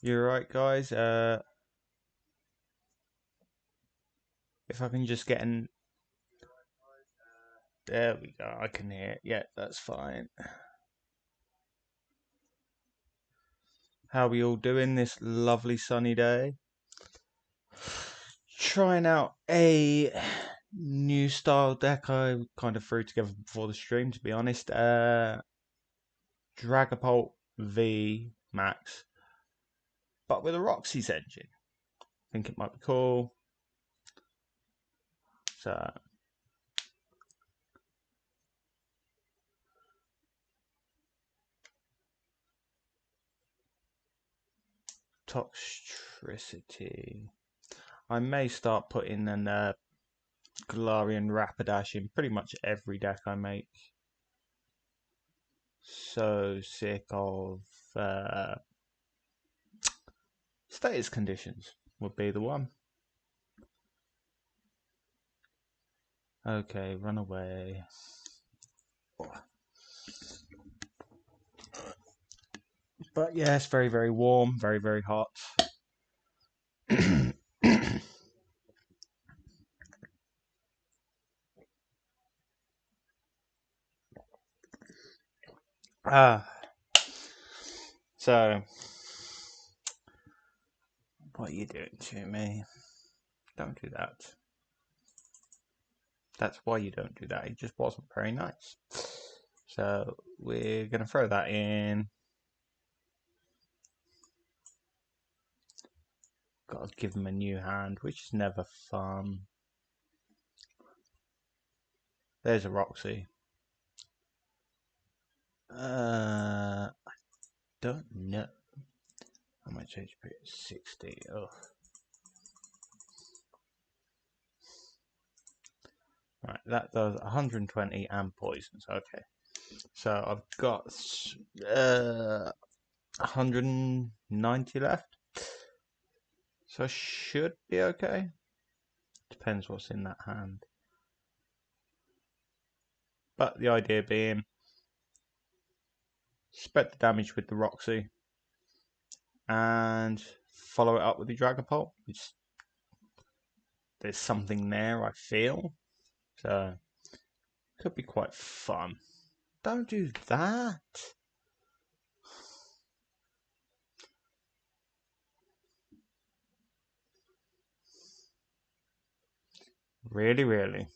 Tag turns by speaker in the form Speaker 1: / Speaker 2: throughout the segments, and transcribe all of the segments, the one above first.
Speaker 1: You're right, guys. If I can just get in. There we go. I can hear it. Yeah, that's fine. How are we all doing this lovely sunny day? Trying out a new style deck I kind of threw together before the stream, to be honest. Dragapult V Max, but with a Roxy's engine. I think it might be cool. So Toxtricity. I may start putting an Galarian Rapidash in pretty much every deck I make. So sick of status conditions would be the one. Okay, run away. But yeah, it's very, very warm, very, very hot. So, what are you doing to me? Don't do that. That's why you don't do that. It just wasn't very nice. So, we're going to throw that in. Got to give him a new hand, which is never fun. There's a Roxy. I don't know. How much HP? 60. Oh. Right, that does 120 and poisons. Okay. So I've got 190 left. So I should be okay. Depends what's in that hand. But the idea being, spread the damage with the Roxy and follow it up with the Dragapult. There's something there, I feel. So, could be quite fun. Don't do that. Really, really.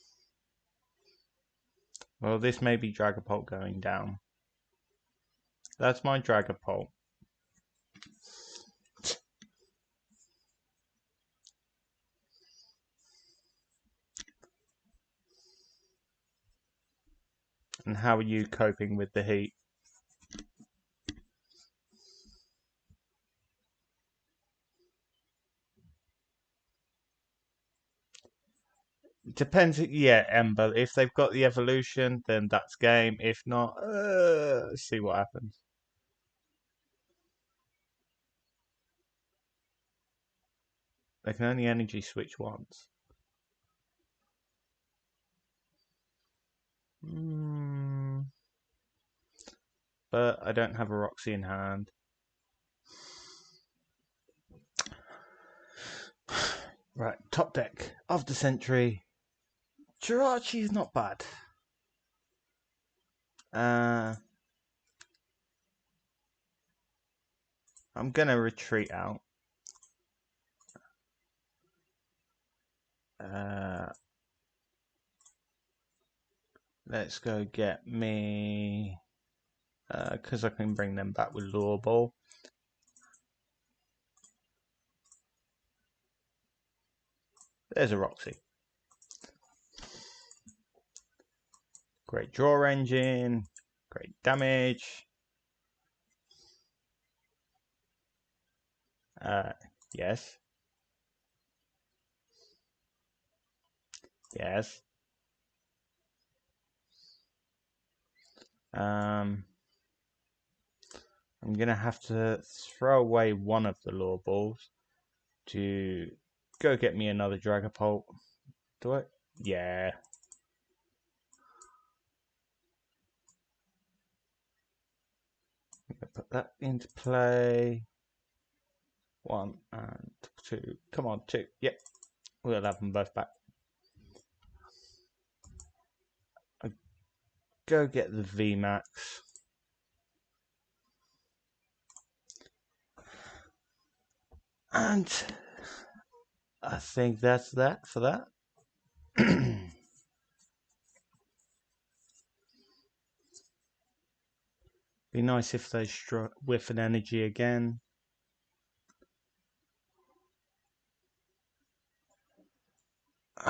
Speaker 1: Well, this may be Dragapult going down. That's my Dragapult. And how are you coping with the heat? Depends. Yeah, Ember. If they've got the evolution, then that's game. If not, see what happens. They can only energy switch once. But I don't have a Roxy in hand. Right, top deck of the century. Jirachi is not bad. I'm gonna retreat out. Let's go get me, because I can bring them back with Lure Ball. There's a Roxy. Great draw engine, great damage. Yes. Yes. I'm gonna have to throw away one of the Lure Balls to go get me another Dragapult. Do I? Yeah. I'm gonna put that into play. 1 and 2. Come on, 2. Yep, we'll have them both back. I go get the VMAX. And I think that's that for that. Be nice if they struck with an energy again.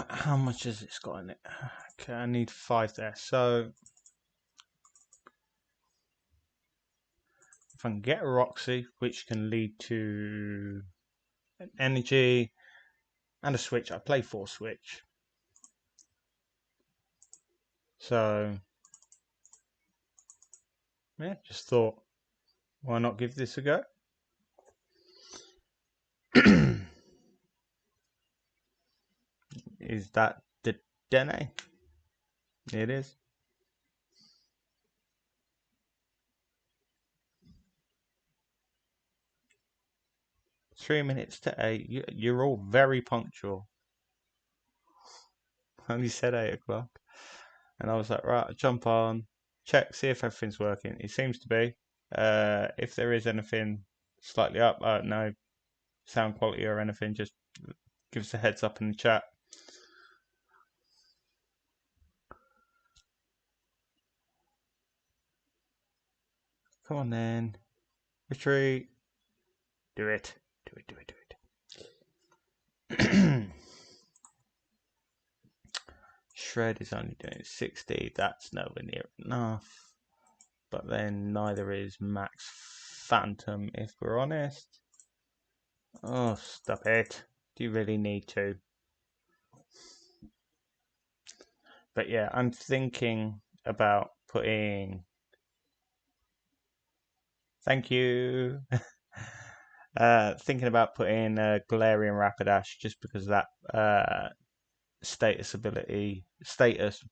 Speaker 1: How much has it got in it? Okay, I need 5 there. So if I can get a Roxy, which can lead to an energy and a switch, I play 4 switch. So yeah, just thought, why not give this a go? Is that the Dene? It is. Three minutes to 8. You're all very punctual. I only said 8 o'clock. And I was like, right, I'll jump on, check, see if everything's working. It seems to be. If there is anything slightly up, no sound quality or anything, just give us a heads up in the chat. Come on then. Retreat. Do it. Do it, do it, do it. Shred is only doing 60. That's nowhere near enough. But then neither is Max Phantom, if we're honest. Oh, stop it. Do you really need to? But yeah, I'm thinking about putting... Thank you. Thinking about putting Galarian Rapidash just because of that status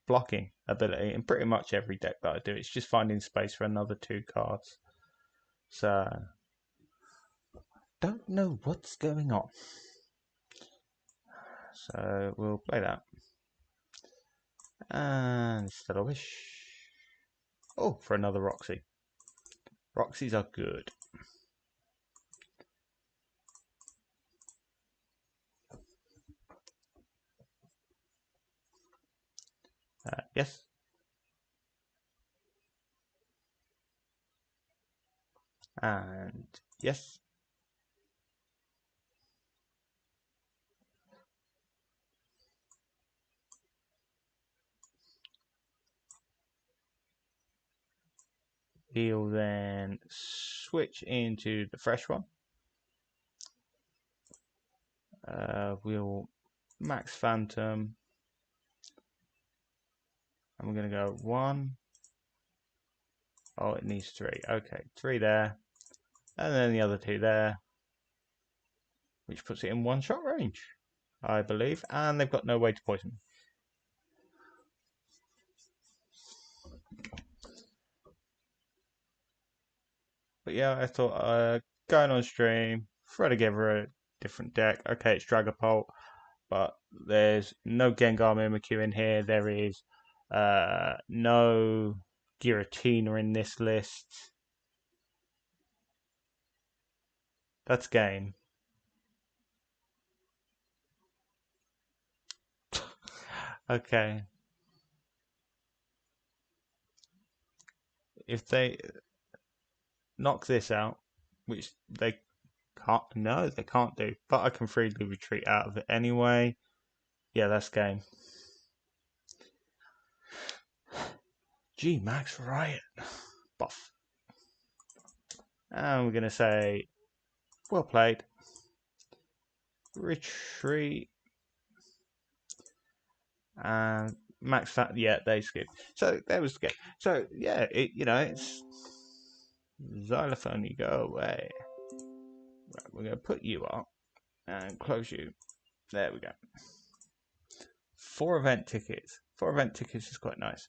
Speaker 1: blocking ability in pretty much every deck that I do. It's just finding space for another 2 cards. So don't know what's going on. So we'll play that. And still a wish. Oh, for another Roxy. Roxys are good. Yes. And yes. He'll then switch into the fresh one. We'll Max Phantom. And we're going to go 1. Oh, it needs 3. Okay, 3 there. And then the other 2 there. Which puts it in 1-shot range, I believe. And they've got no way to poison me. But yeah, I thought going on stream, throw together a different deck. Okay, it's Dragapult, but there's no Gengar Mimikyu in here. There is no Giratina in this list. That's game. Okay. If they knock this out, which they can't, no, they can't do, but I can freely retreat out of it anyway. Yeah, that's game. G Max Riot buff. And we're going to say, well played. Retreat. And Max Fat, yeah, they skip. So there was the game. So yeah, it's Xylophone, you go away. Right, we're going to put you up and close you. There we go. 4 event tickets. 4 event tickets is quite nice.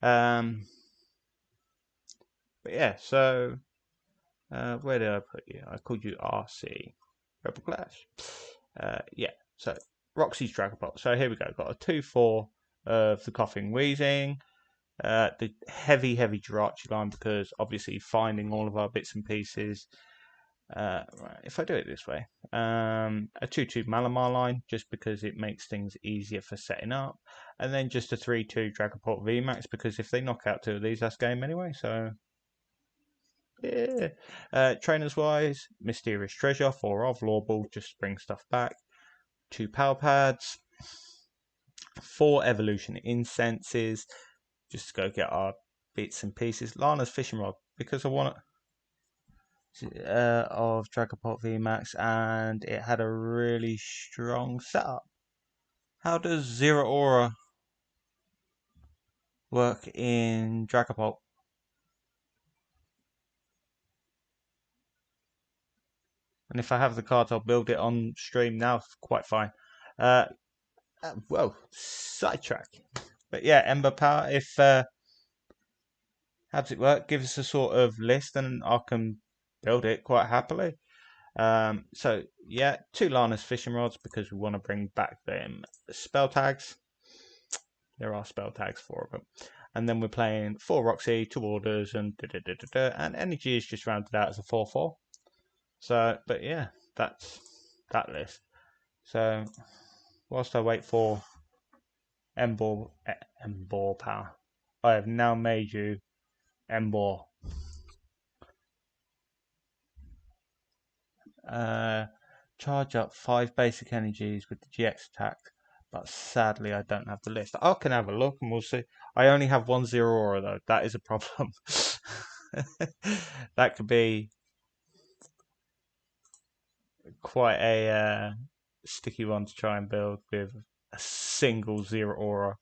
Speaker 1: But yeah, so where did I put you? I called you RC. Rebel Clash. Yeah, so Roxy's Dragapult. So here we go. Got a 2/4 of the Coughing Wheezing. The heavy Jirachi line, because obviously finding all of our bits and pieces. Right, if I do it this way, a 2/2 Malamar line, just because it makes things easier for setting up, and then just a 3/2 Dragapult VMAX, because if they knock out 2 of these, that's game anyway. So yeah. Trainers wise, Mysterious Treasure, 4 of Law Ball, just bring stuff back. 2 Power Pads, 4 Evolution Incenses, just to go get our bits and pieces. Lana's Fishing Rod, because I want of Dragapult VMAX, and it had a really strong setup. How does Zeraora work in Dragapult? And if I have the cards, I'll build it on stream now. Quite fine. Whoa, sidetrack. But yeah, Ember Power. If how does it work? Give us a sort of list, and I can build it quite happily. So yeah, 2 Lana's Fishing Rods, because we want to bring back them spell tags. There are spell tags, 4 of them. And then we're playing 4 Roxy, 2 Orders, and and Energy is just rounded out as a 4/4. So, but yeah, that's that list. So, whilst I wait for Ember Power, I have now made you Ember. Charge up 5 basic energies with the GX attack, but sadly I don't have the list. I can have a look and we'll see. I only have 1 Zeraora though. That is a problem. That could be quite a sticky one to try and build with a single Zeraora.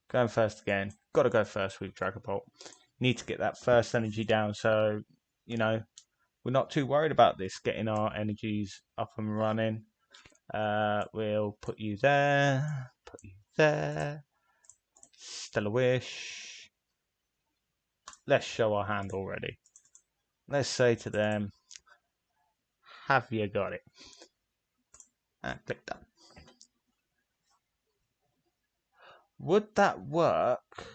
Speaker 1: Going first again. Got to go first with Dragapult. Need to get that first energy down, so you know we're not too worried about this getting our energies up and running. We'll put you there. Put you there. Stellar Wish. Let's show our hand already. Let's say to them, have you got it? And click done. Would that work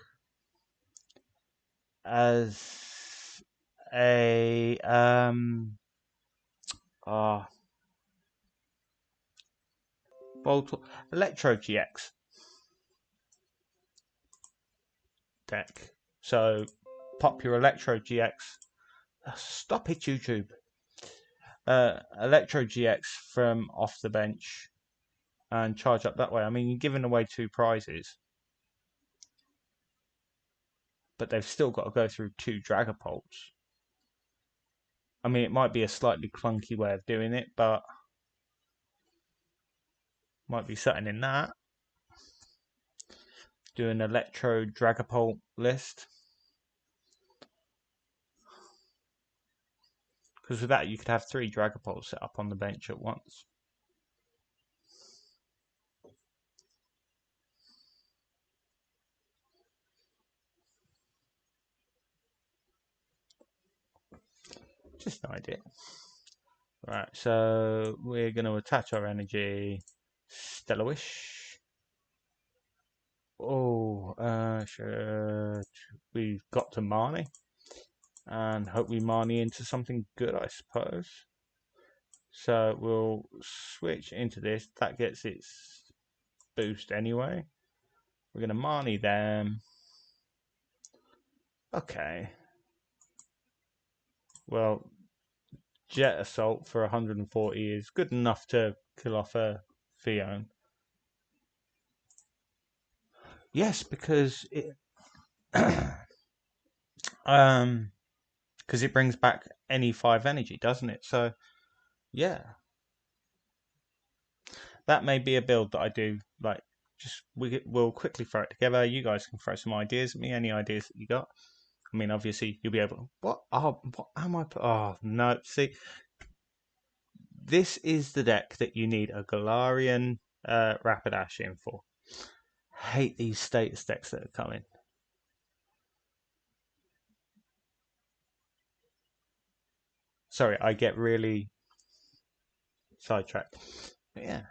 Speaker 1: as a Electro GX deck? So pop your Electro GX. Stop it, YouTube. Electro GX from off the bench and charge up that way. I mean, you're giving away 2 prizes, but they've still got to go through 2 Dragapults. I mean, it might be a slightly clunky way of doing it, but might be something in that. Do an Electro Dragapult list. Because with that, you could have 3 Dragapults set up on the bench at once. Just an idea. Right, so we're going to attach our energy. Stellar Wish. Oh, we've got to Marnie. And hope we Marnie into something good, I suppose. So we'll switch into this. That gets its boost anyway. We're going to Marnie them. Okay. Well, Jet Assault for 140 is good enough to kill off a Fion. Yes, because it because it brings back any 5 energy, doesn't it? So yeah, that may be a build that I do. Like, just we'll quickly throw it together. You guys can throw some ideas at me. Any ideas that you got? I mean, obviously you'll be able. What? Oh, what am I? Oh no! See, this is the deck that you need a Galarian Rapidash in for. Hate these status decks that are coming. Sorry, I get really sidetracked. But yeah.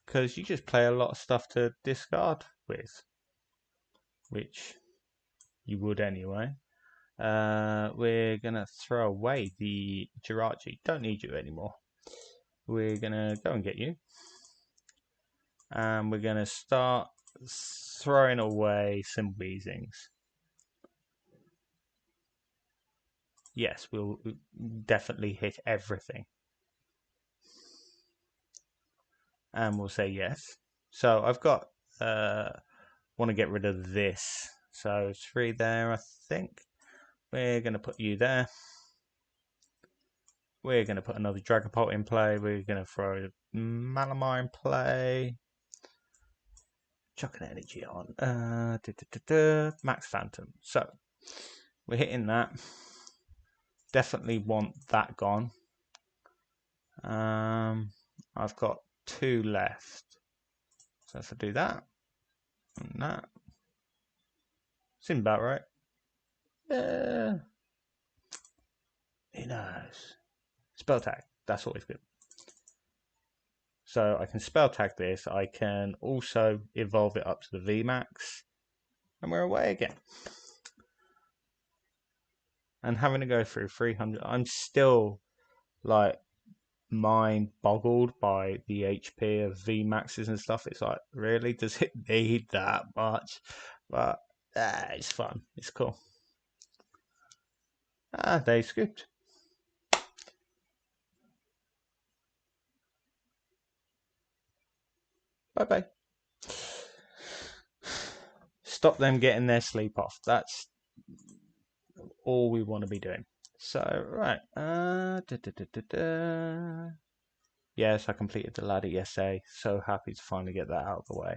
Speaker 1: Because you just play a lot of stuff to discard with, which you would anyway. We're gonna throw away the Jirachi. Don't need you anymore. We're gonna go and get you, and we're gonna start throwing away some Weezings. Yes, we'll definitely hit everything, and we'll say yes. So I've got want to get rid of this. So 3 there, I think. We're gonna put you there. We're going to put another Dragapult in play. We're going to throw Malamar in play. Chuck an energy on. Max Phantom. So, we're hitting that. Definitely want that gone. I've got 2 left. So if I do that and that. Seems about right. Who knows? Spell tag. That's always good. So I can spell tag this. I can also evolve it up to the VMAX. And we're away again. And having to go through 300, I'm still like mind boggled by the HP of VMAXs and stuff. It's like, really? Does it need that much? But it's fun. It's cool. They scooped. Bye bye. Stop them getting their sleep off. That's all we want to be doing. So, right. Yes, I completed the ladder yesterday. So happy to finally get that out of the way.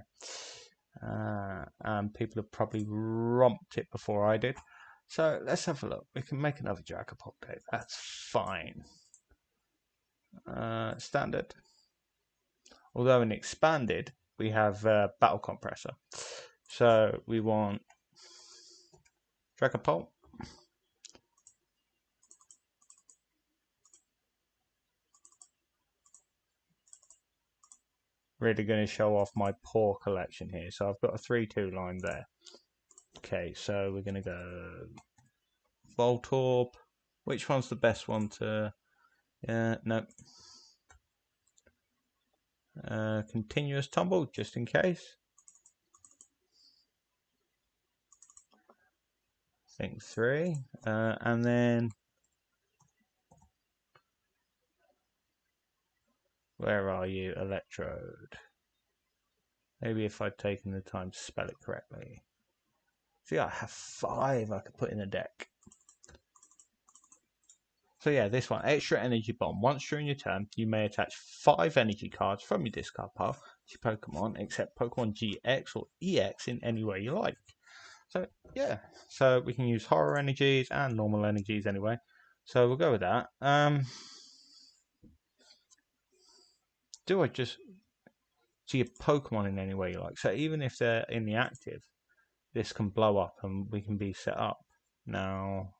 Speaker 1: And people have probably romped it before I did. So let's have a look. We can make another Dragapult deck. That's fine. Standard. Although in expanded, we have Battle Compressor. So we want Dragapult. Really going to show off my poor collection here. So I've got a 3-2 line there. Okay, so we're going to go Voltorb. Which one's the best one to... no. Continuous Tumble, just in case. I think 3. And then... Where are you? Electrode. Maybe if I'd taken the time to spell it correctly. See, I have 5 I could put in a deck. So yeah, this one, extra energy bomb. Once during your turn, you may attach 5 energy cards from your discard pile to your Pokemon, except Pokemon GX or EX in any way you like. So yeah, so we can use horror energies and normal energies anyway. So we'll go with that. Do I just to your Pokemon in any way you like? So even if they're in the active, this can blow up and we can be set up. Now,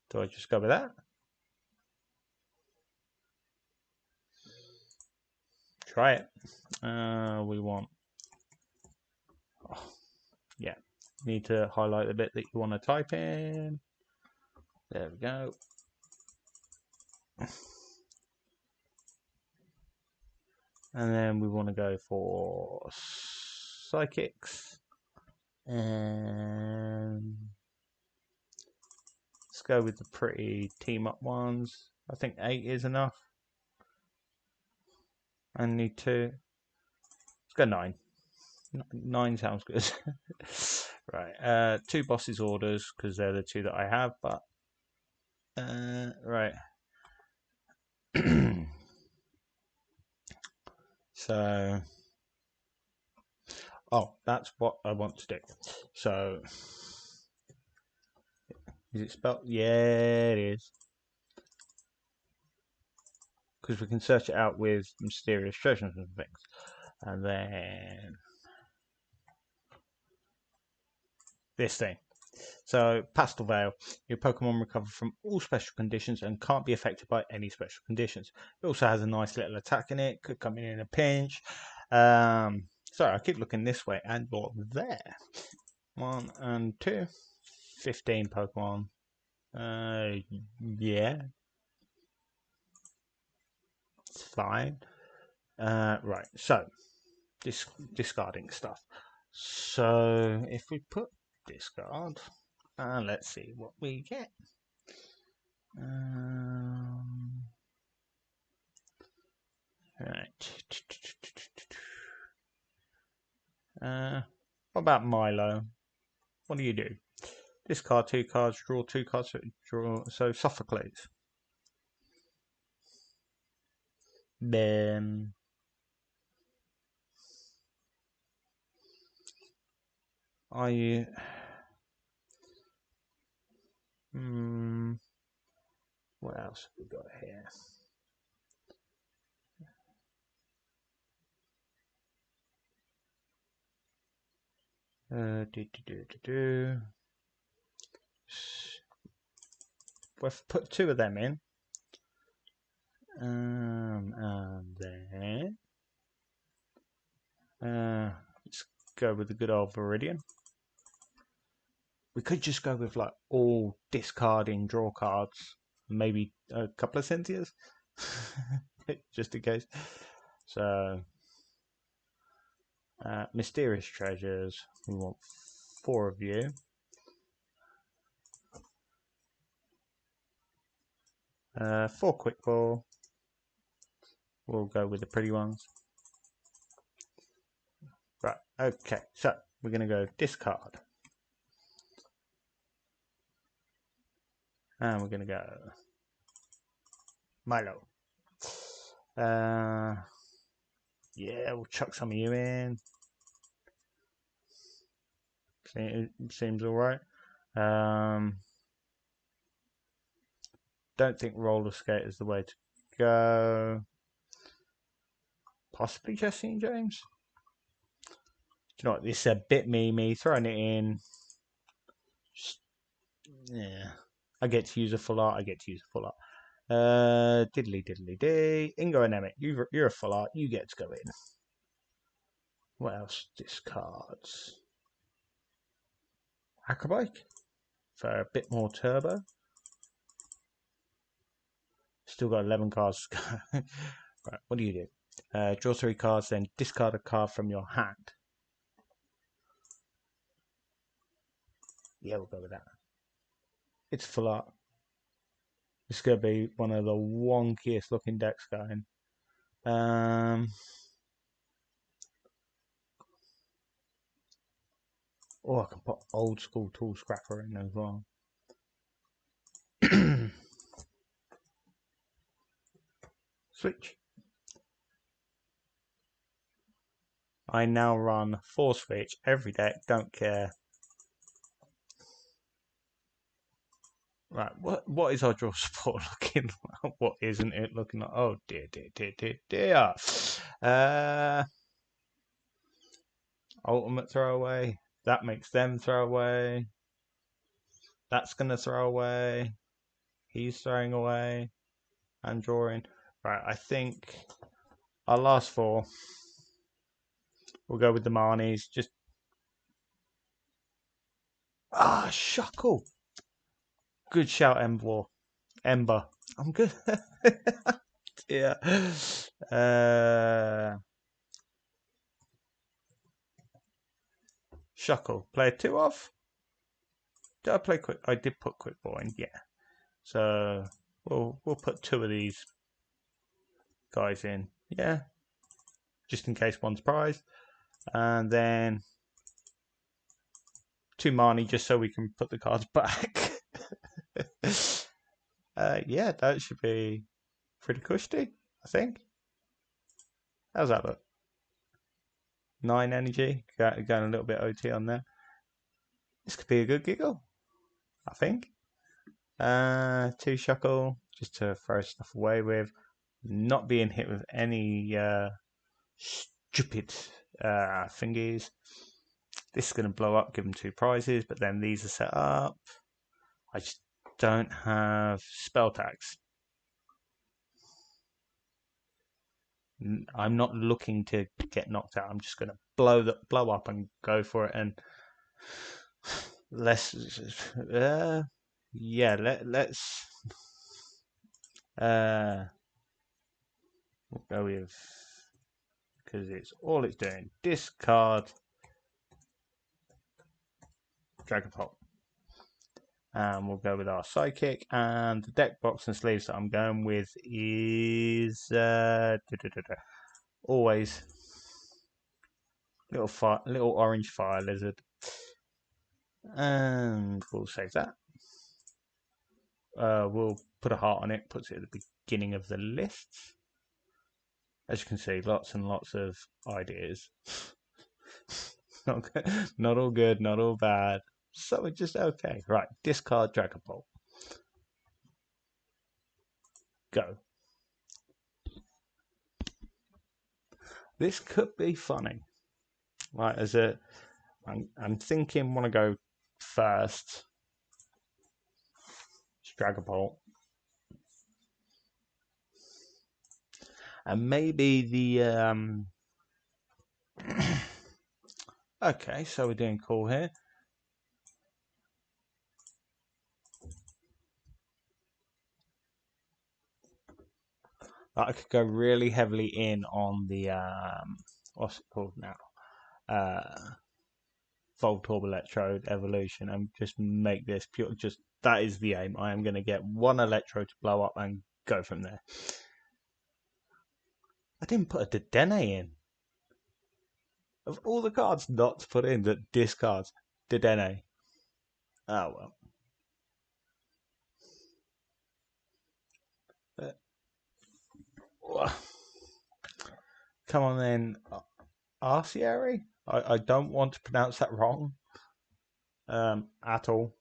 Speaker 1: do I just go with that? Try it. We want... yeah, need to highlight the bit that you want to type in. There we go. And then we want to go for Psychics. And let's go with the pretty team up ones. I think 8 is enough. I need 2. Let's go 9. 9 sounds good. Right. 2 bosses orders because they're the 2 that I have. But right. So, that's what I want to do. So, is it spelled? Yeah, it is. Because we can search it out with mysterious treasures and things. And then this thing. So, Pastel Veil. Your Pokemon recover from all special conditions and can't be affected by any special conditions. It also has a nice little attack in it. Could come in a pinch. Sorry, I keep looking this way and you're there. 1 and 2. 15 Pokemon. Yeah. It's fine. Right, so discarding stuff. So if we put discard, let's see what we get. Right. What about Milo? What do you do? Discard 2 cards, draw 2 cards, so Sophocles. Then I what else have we got here? We've put 2 of them in. And then let's go with the good old Viridian. We could just go with like all discarding draw cards, maybe a couple of Cynthias, just in case. So, Mysterious Treasures, we want 4 of you. For Quick Ball, we'll go with the pretty ones. Right, okay, so we're going to go discard. And we're going to go Milo. Yeah, we'll chuck some of you in. Seems alright. Don't think roller skate is the way to go. Possibly Jesse and James. Do you know what? This is a bit me throwing it in. Just, yeah. I get to use a full art. Diddly dee. Ingo and Emmett, you're a full art. You get to go in. What else? Discards. Acrobike for a bit more turbo. Still got 11 cards to go. Right, what do you do? Draw 3 cards, then discard a card from your hand. Yeah, we'll go with that. It's full art. It's going to be one of the wonkiest looking decks going. Oh, I can put old school tool scrapper in as well. Switch. I now run 4 switch every deck, don't care. Right, what is our draw support looking like? What isn't it looking like? Oh dear. Ultimate throwaway. That makes them throw away. That's gonna throw away. He's throwing away. And drawing. Right, I think our last 4. We'll go with the Marnies. Just Shuckle. Good shout, Ember. I'm good. Yeah. Shuckle. Play 2 off. Did I play quick? I did put quick ball in. Yeah. So we'll put 2 of these guys in. Yeah. Just in case one's prized. And then 2 Marnie just so we can put the cards back. Yeah, that should be pretty cushy, I think. How's that look? 9 energy, going a little bit OT on there. This could be a good giggle, I think. 2 Shuckle, just to throw stuff away with. Not being hit with any stupid thingies. This is going to blow up, give them 2 prizes, but then these are set up. I just don't have spell tags. I'm not looking to get knocked out. I'm just going to blow up and go for it. And let's yeah, let's we'll go with, because it's all it's doing, discard Dragapult. And we'll go with our Psychic, and the deck box and sleeves that I'm going with is always little orange fire lizard, and we'll save that. We'll put a heart on it, puts it at the beginning of the list. As you can see, lots and lots of ideas. Not all good, not all bad. So it's just okay. Right, discard Dragapult. Go. This could be funny. Right, I'm thinking want to go first. Dragapult. And maybe the okay, so we're doing cool here. I could go really heavily in on the what's it called now? Voltorb Electrode Evolution, and just make this pure. Just that is the aim. I am going to get 1 Electro to blow up and go from there. I didn't put a Dedenne in. Of all the cards not to put in that discards, Dedenne. Oh well. Come on then, Arcieri? I don't want to pronounce that wrong at all.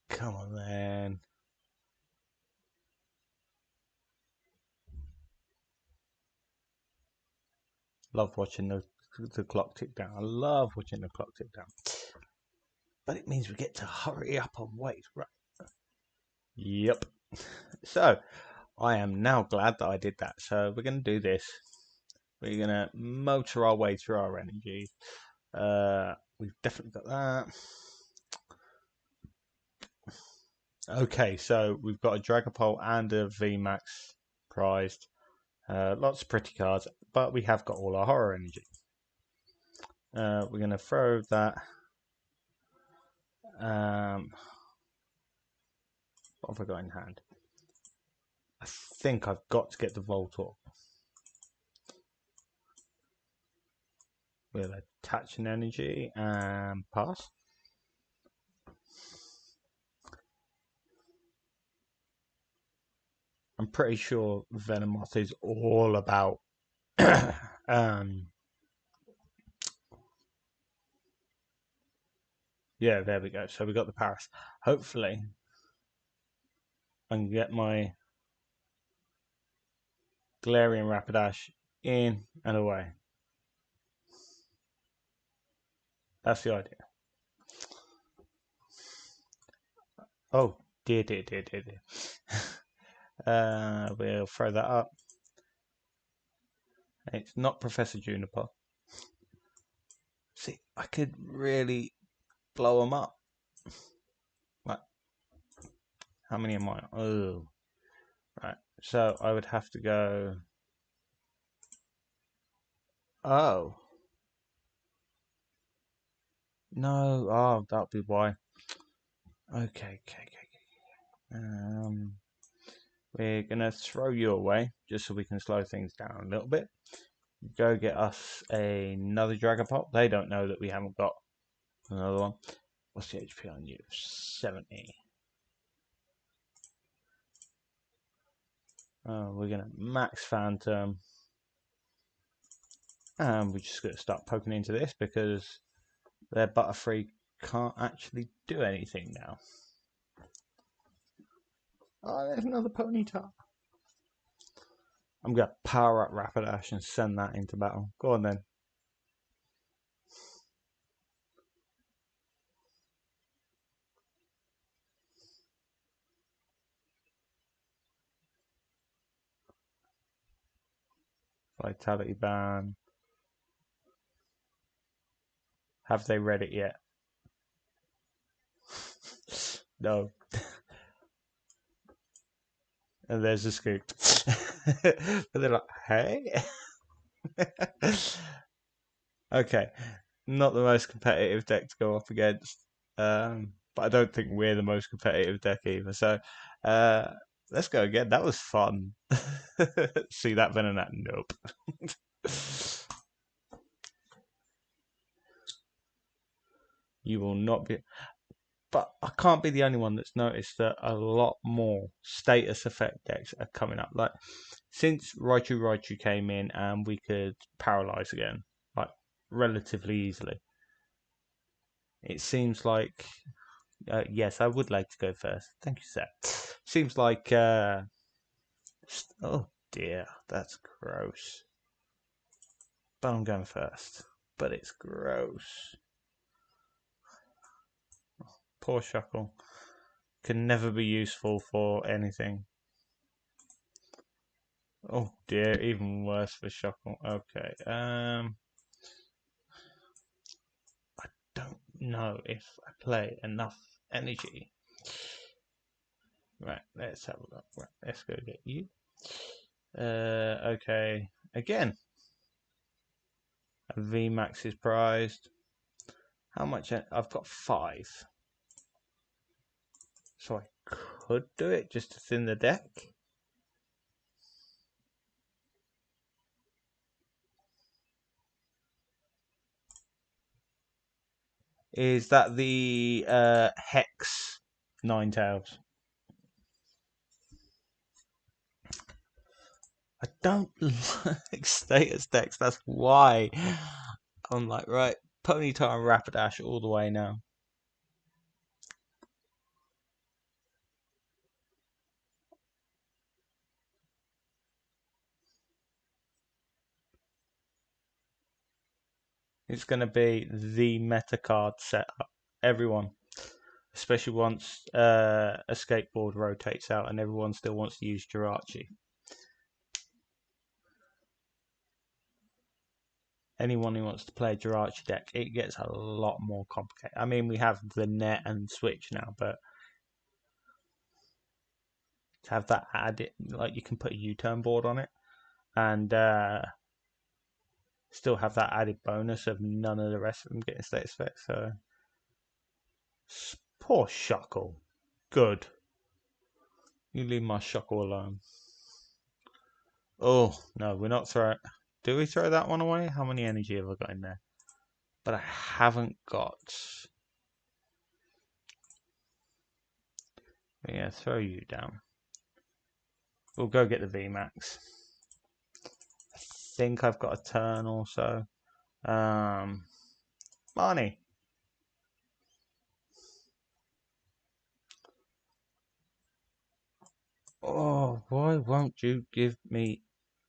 Speaker 1: Come on then. Love watching the clock tick down. I love watching the clock tick down. But it means we get to hurry up and wait, right? Yep. So, I am now glad that I did that. So, we're going to do this. We're going to motor our way through our energy. We've definitely got that. Okay, so we've got a Dragapult and a VMAX prized. Lots of pretty cards, but we have got all our horror energy. We're going to throw that. What have I got in hand? I think I've got to get the Voltorb. We'll attach an energy and pass. I'm pretty sure Venomoth is all about yeah, there we go. So we got the Paras. Hopefully I can get my Galarian Rapidash in and away. That's the idea. Oh, dear. We'll throw that up. It's not Professor Juniper. See, I could really blow them up. Right. How many am I? Oh. Right. So I would have to go. Oh. No. Oh, that'll be why. Okay. We're going to throw you away just so we can slow things down a little bit. Go get us another Dragapult. They don't know that we haven't got another one. What's the HP on you? 70. Oh, we're going to max Phantom. And we're just going to start poking into this because their Butterfree can't actually do anything now. Oh, there's another Ponyta. I'm going to power up Rapidash and send that into battle. Go on then. Vitality Ban. Have they read it yet? No. And there's a scoop. But they're like, hey? Okay. Not the most competitive deck to go up against. But I don't think we're the most competitive deck either. So let's go again. That was fun. See that Venonat? Nope. You will not be. But I can't be the only one that's noticed that a lot more status effect decks are coming up. Like since Raichu came in and we could paralyze again, like relatively easily. It seems like yes, I would like to go first. Thank you, sir. Seems like oh dear, that's gross. But I'm going first. But it's gross. Poor Shuckle. Can never be useful for anything. Oh dear, even worse for Shuckle. Okay. I don't know if I play enough energy. Right, let's have a look. Right, let's go get you. Okay. Again. VMAX is prized. How much? I've got 5. So I could do it just to thin the deck. Is that the Hex Ninetales? I don't like status decks. That's why I'm like, right, Ponyta and Rapidash all the way now. It's going to be the meta card setup. Everyone, especially once a skateboard rotates out and everyone still wants to use Jirachi. Anyone who wants to play a Jirachi deck, it gets a lot more complicated. I mean, we have the net and Switch now, but to have that added, like you can put a U-turn board on it, and still have that added bonus of none of the rest of them getting status effects. So poor Shuckle. Good. You leave my Shuckle alone. Oh no, we're not throwing. Do we throw that one away? How many energy have I got in there? But I haven't got. Yeah, throw you down. We'll go get the VMAX. I think I've got a turn also. Marnie. Oh, why won't you give me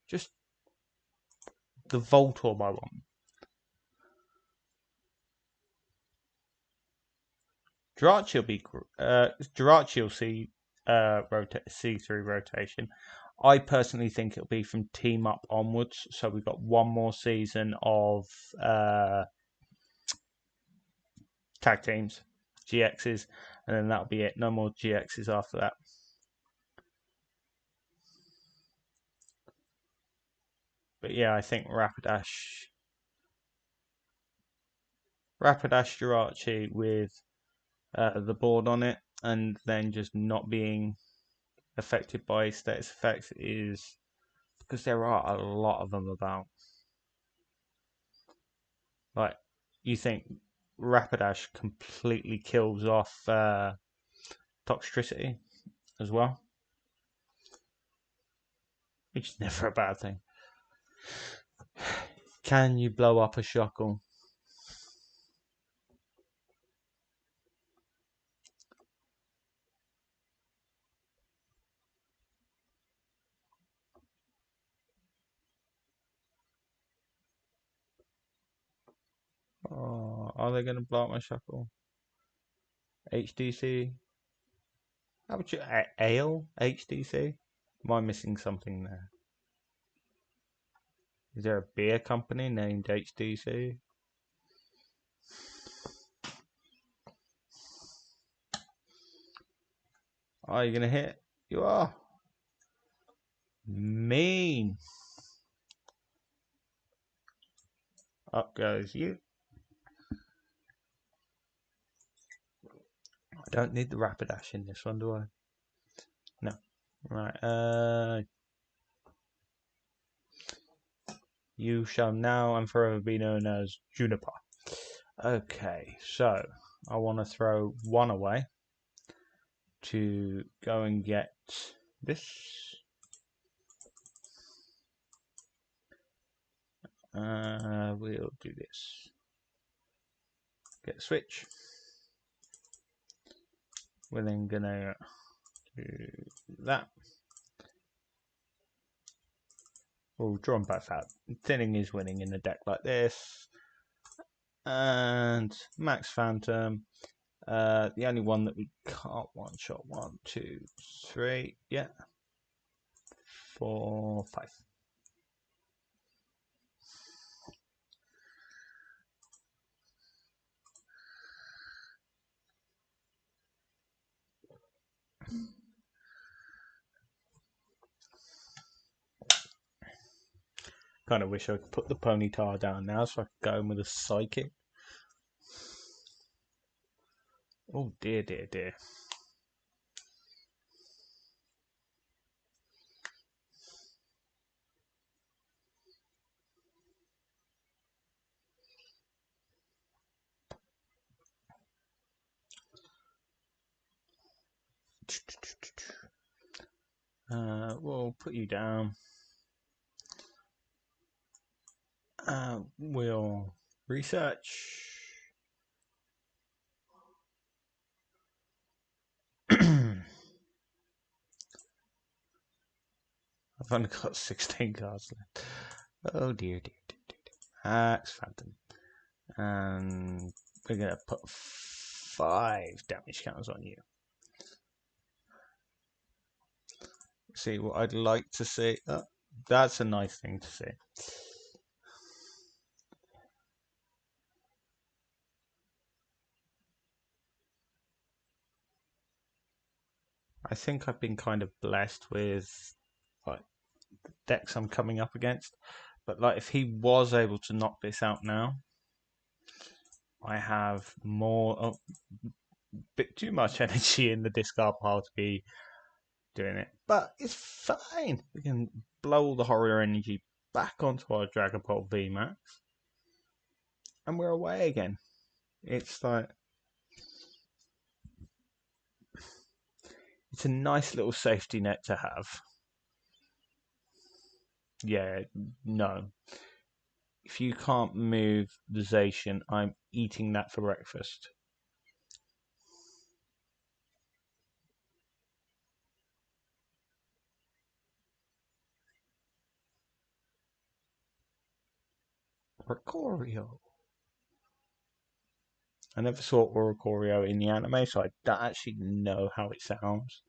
Speaker 1: just the Voltorb I want? Jirachi will be Jirachi will see through rotation. I personally think it'll be from team up onwards. So we've got one more season of tag teams, GXs, and then that'll be it. No more GXs after that. But yeah, I think Rapidash Jirachi with the board on it, and then just not being affected by status effects is because there are a lot of them about. Like, you think Rapidash completely kills off Toxtricity as well, which is never a bad thing. Can you blow up a Shuckle? Oh, are they going to blow up my Shuckle? HDC? How would you... Ale? HDC? Am I missing something there? Is there a beer company named HDC? Are you going to hit? You are. Mean. Up goes you. I don't need the Rapidash in this one, do I? No. Right, you shall now and forever be known as Juniper. Okay, so I want to throw one away to go and get this. We'll do this. Get a switch. We're then gonna do that. We'll draw them both out. Thinning is winning in a deck like this. And Max Phantom. The only one that we can't one shot. 1, 2, 3. Yeah. 4, 5. Kind of wish I could put the Ponyta down now so I could go in with a Psychic. Oh dear, dear, dear. We'll put you down. We'll research. I've only got 16 cards left. Oh dear, dear, dear, dear. Max Phantom. And we're going to put 5 damage counters on you. See what I'd like to see. Oh, that's a nice thing to see. I think I've been kind of blessed with like the decks I'm coming up against. But like if he was able to knock this out now, I have more bit too much energy in the discard pile to be doing it. But it's fine. We can blow all the horror energy back onto our Dragapult VMAX. And we're away again. It's like it's a nice little safety net to have. Yeah, no. If you can't move the Zacian, I'm eating that for breakfast. Oricorio. I never saw Oricorio in the anime, so I don't actually know how it sounds.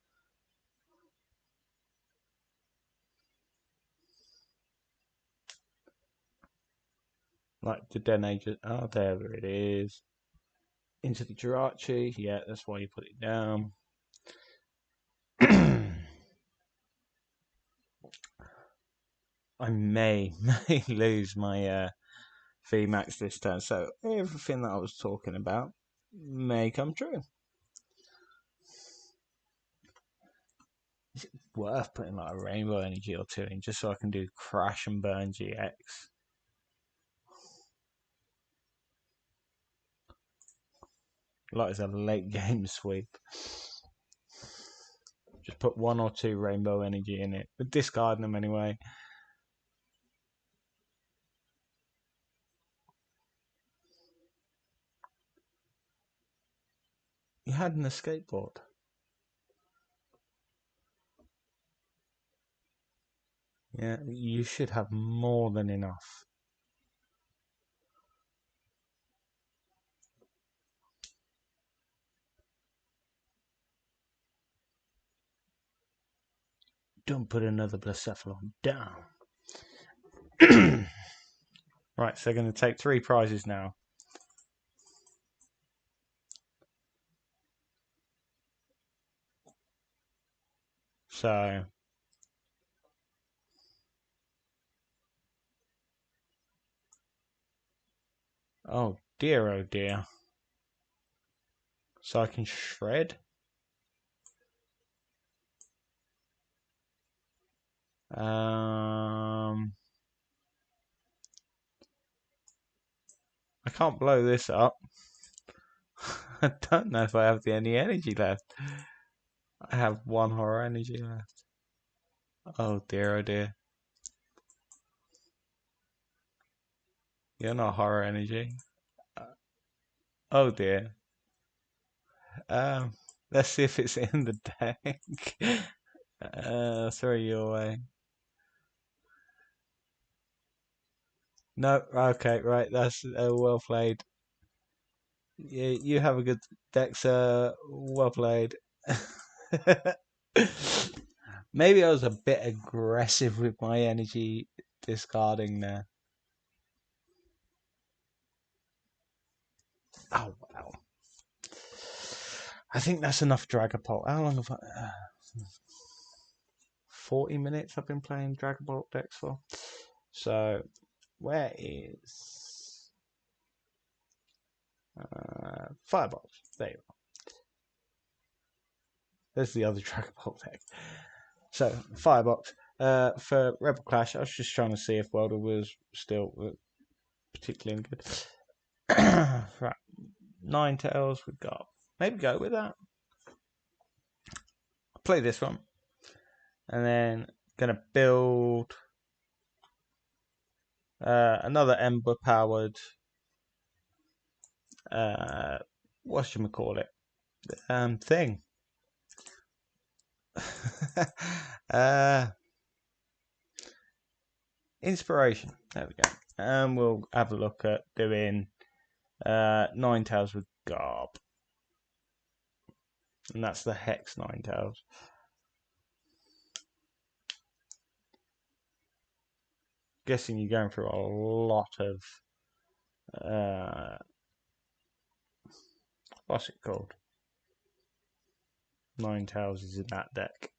Speaker 1: Like the Denature. Oh, there it is. Into the Jirachi. Yeah, that's why you put it down. I may lose my VMAX this turn, so everything that I was talking about may come true. Is it worth putting like a Rainbow Energy or 2 in just so I can do Crash and Burn GX? Like it's a late game sweep. Just put 1 or 2 Rainbow Energy in it, but discarding them anyway. You had an escape board. Yeah, you should have more than enough. Don't put another Blacephalon down. Right, so they're going to take 3 prizes now. So, oh dear. So I can shred. I can't blow this up. I don't know if I have any energy left. I have 1 horror energy left. Oh dear. You're not horror energy. Oh dear. Um, let's see if it's in the deck. Throw you away. No, okay, right. That's well played. You have a good deck, sir. Well played. Maybe I was a bit aggressive with my energy discarding there. Oh wow. I think that's enough Dragapult. How long have I? 40 minutes I've been playing Dragapult decks for. So, where is Firebox? There you are. There's the other Dragapult deck. So, Firebox. For Rebel Clash, I was just trying to see if Welder was still particularly good. Right. Ninetales we've got. Maybe go with that. I'll play this one. And then gonna build another Ember powered whatchamacallit thing. Inspiration. There we go. And we'll have a look at doing Ninetales with Garb. And that's the Hex Ninetales. Guessing you're going through a lot of what's it called? Ninetales is in that deck.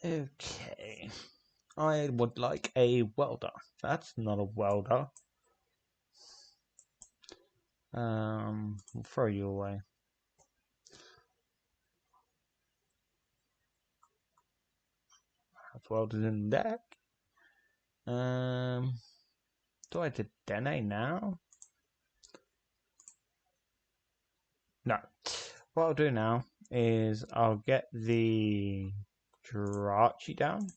Speaker 1: Okay. I would like a welder. That's not a welder. I'll throw you away. That's welders in the deck. Do I Dedenne now? No. What I'll do now is I'll get the Jirachi down.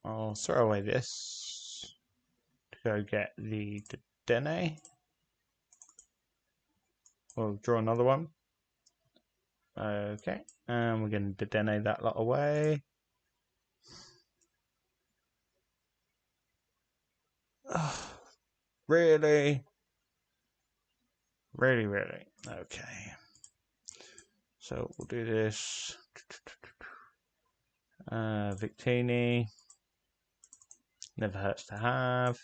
Speaker 1: I'll throw away this to go get the Dedenne. We'll draw another one. Okay, and we're going to Dedenne that lot away. Really? Really? Okay. So we'll do this. Victini. Never hurts to have.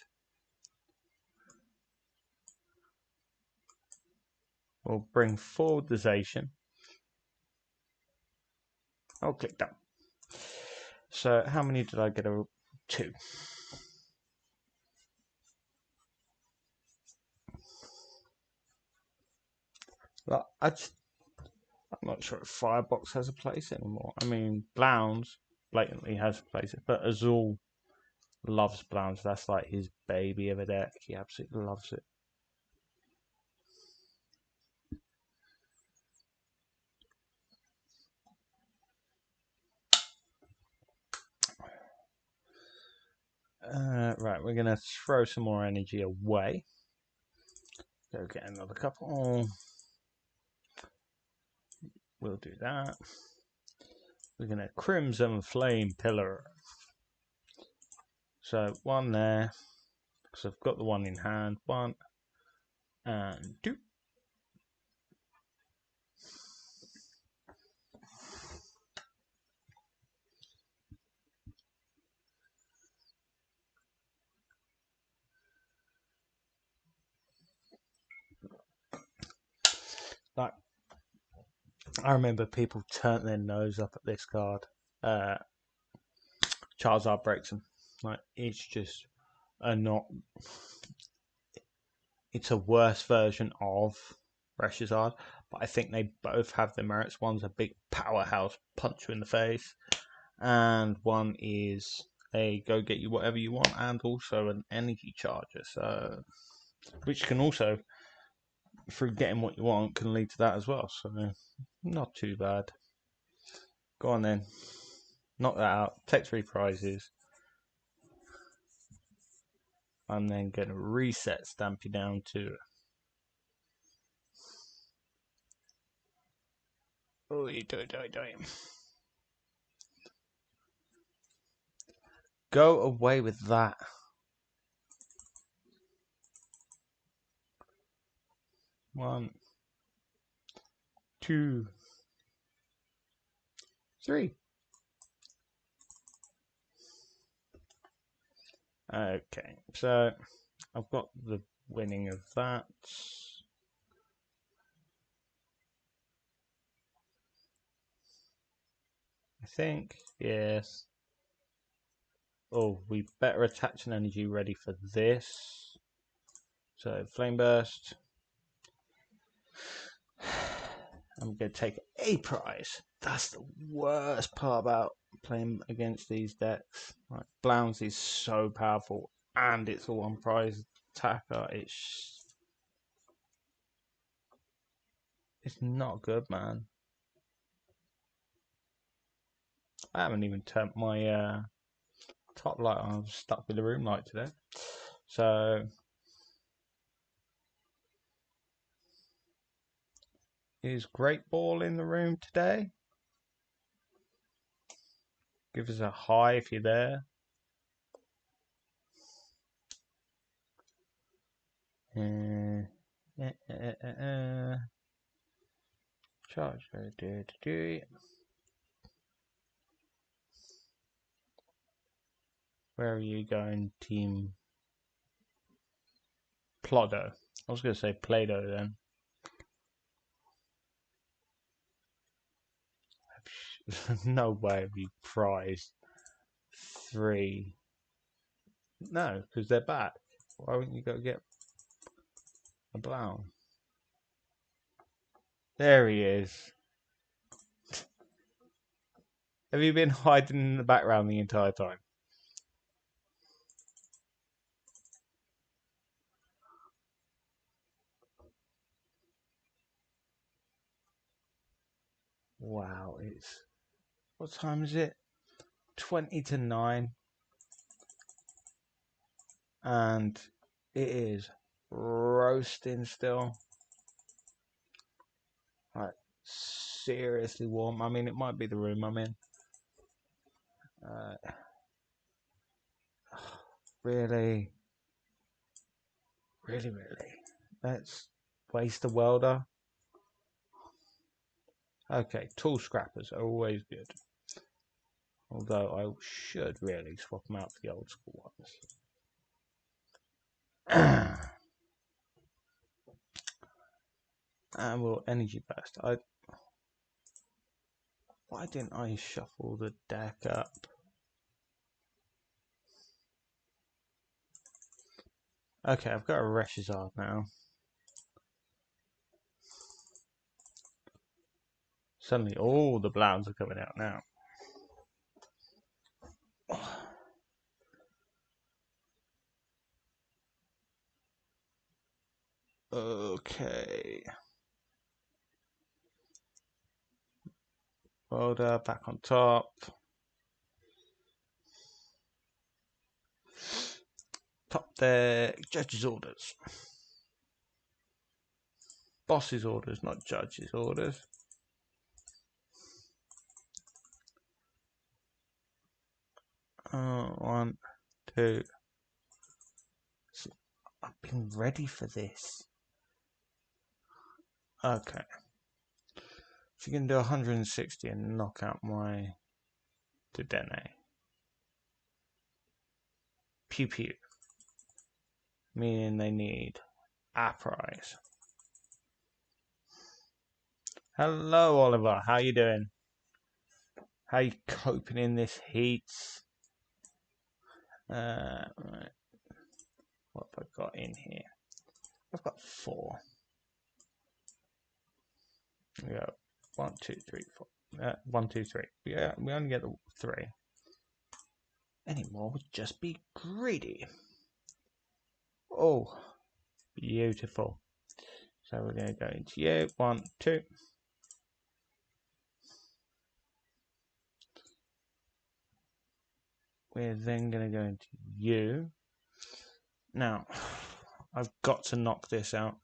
Speaker 1: We'll bring forward the Zacian. I'll click done. So how many did I get? 2. Well, I'm not sure if Firebox has a place anymore. I mean, Blounds blatantly has a place, but Azul loves Blounds. That's like his baby of a deck. He absolutely loves it. Right, we're going to throw some more energy away. Go get another couple. We'll do that. We're going to Crimson Flame Pillar. So one there, because I've got the one in hand. 1 and 2. Like, I remember people turned their nose up at this card. Charizard breaks them. Like, it's just not. It's a worse version of Reshazard, but I think they both have their merits. One's a big powerhouse, punch you in the face, and one is a go get you whatever you want, and also an energy charger. So, which can also, through getting what you want, can lead to that as well. So, not too bad. Go on then, knock that out. Take 3 prizes. I'm then going to reset Stampy down to. Oh, you do it. Go away with that. 1, 2, 3. Okay, so I've got the winning of that. I think, yes. Oh, we better attach an energy ready for this. So, Flame Burst. I'm going to take a prize. That's the worst part about playing against these decks. Like, Blounce is so powerful, and it's a one prize attacker. It's not good, man. I haven't even turned my top light on. I'm stuck with the room light today. So, is Great Ball in the room today? Give us a hi if you're there. Charge. Where are you going, Team Ploddo? I was going to say Play-Doh then. No way we prized 3. No, because they're back. Why wouldn't you go get a Blown? There he is. Have you been hiding in the background the entire time? Wow, it's... What time is it? 20 to 9. And it is roasting still. Like, seriously warm. I mean, it might be the room I'm in. Really? Really? Let's waste a welder. Okay, tool scrappers are always good. Although I should really swap them out for the old school ones. And we'll energy burst. Why didn't I shuffle the deck up? Okay, I've got a Reshazard now. Suddenly all the Blowns are coming out now. Okay. Welder back on top. Top deck, judge's orders. Boss's orders, not judge's orders. One, two. I've been ready for this. Okay. So you can do 160 and knock out my Dedenne. Pew pew. Meaning they need a prize. Hello, Oliver. How you doing? How you coping in this heat? Right. What have I got in here? I've got 4. We go 1, 2, 3, 4. 1, 2, 3. Yeah, we only get the 3. Any more would just be greedy. Oh, beautiful. So we're going to go into you. 1, 2. We're then going to go into you. Now, I've got to knock this out.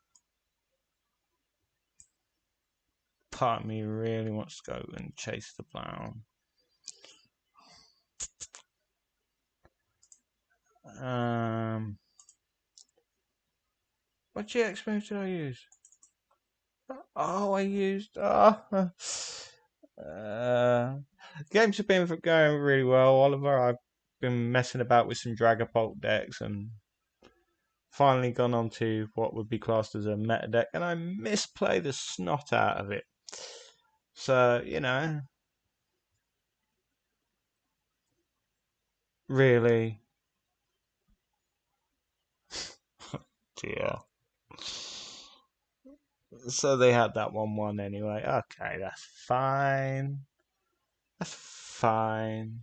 Speaker 1: Part of me really wants to go and chase the brown. What GX move did I use? Oh, I used. Games have been going really well, Oliver. I've been messing about with some Dragapult decks and finally gone on to what would be classed as a meta deck, and I misplay the snot out of it. So, you know, really. Dear. So they had that 1-1 anyway. Okay, that's fine. That's fine.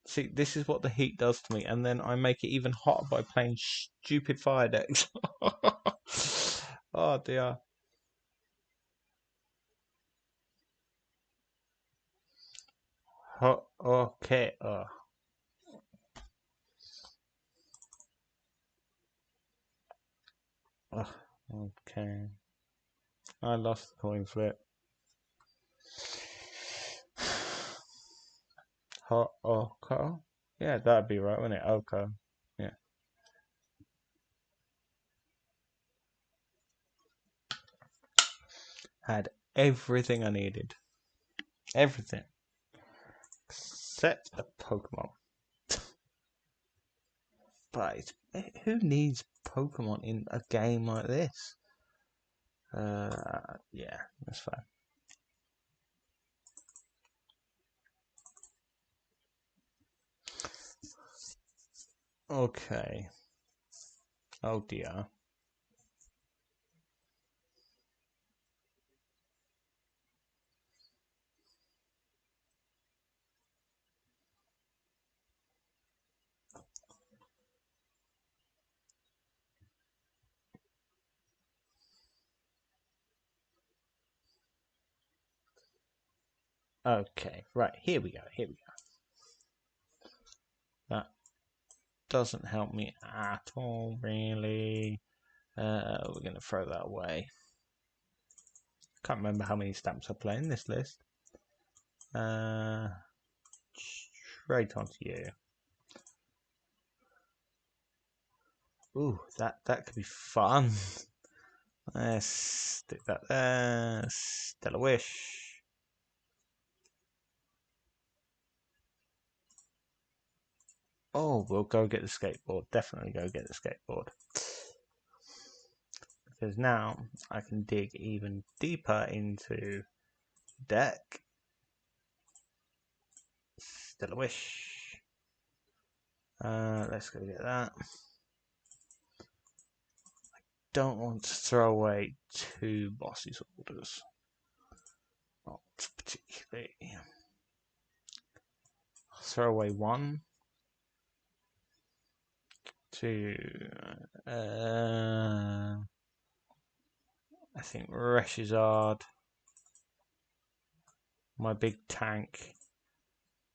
Speaker 1: See, this is what the heat does to me, and then I make it even hotter by playing stupid fire decks. Oh dear. Okay. Okay. I lost the coin flip. Okay. Yeah, that'd be right, wouldn't it? Okay. Yeah. Had everything I needed. Everything. Except a Pokemon. But who needs Pokemon in a game like this? Yeah, that's fine. Okay. Oh dear. Okay, right, here we go. That doesn't help me at all, really. We're going to throw that away. Can't remember how many stamps I play in this list. Straight onto you. Ooh, that could be fun. Let's stick that there. Stellar Wish. Oh, we'll go get the skateboard. Definitely go get the skateboard. Because now I can dig even deeper into deck. Stellar Wish. Let's go get that. I don't want to throw away 2 boss's orders. Not particularly. I'll throw away 1. 2. I think Reshizard. My big tank.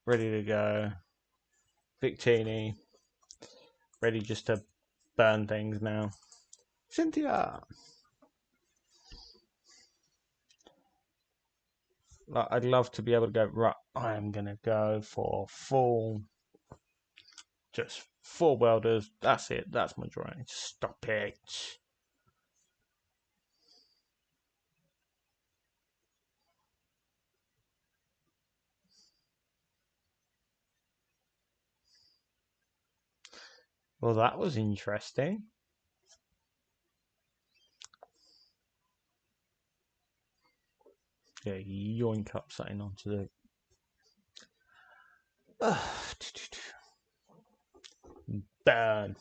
Speaker 1: ready to go. Victini, ready just to burn things now. Cynthia! Like, I'd love to be able to go, right, I'm going to go for just 4 welders. That's it. That's my drawing. Stop it. Well, that was interesting. Yeah, yoink up something onto the... Burn.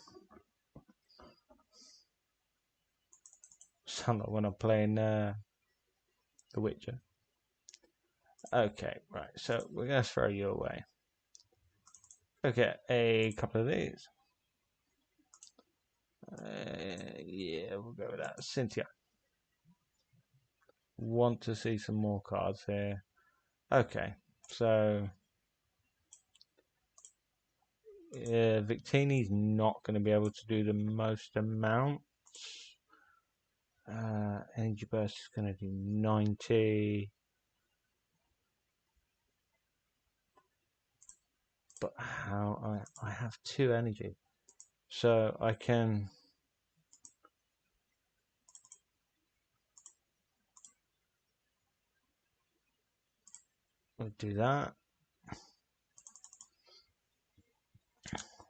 Speaker 1: Sound like when I'm playing The Witcher. Okay, right, so we're going to throw you away. Okay, a couple of these. Yeah, we'll go with that. Cynthia. Want to see some more cards here. Okay, so Victini's not going to be able to do the most amount. Energy burst is going to do 90. But how I have 2 energy, so I can do that.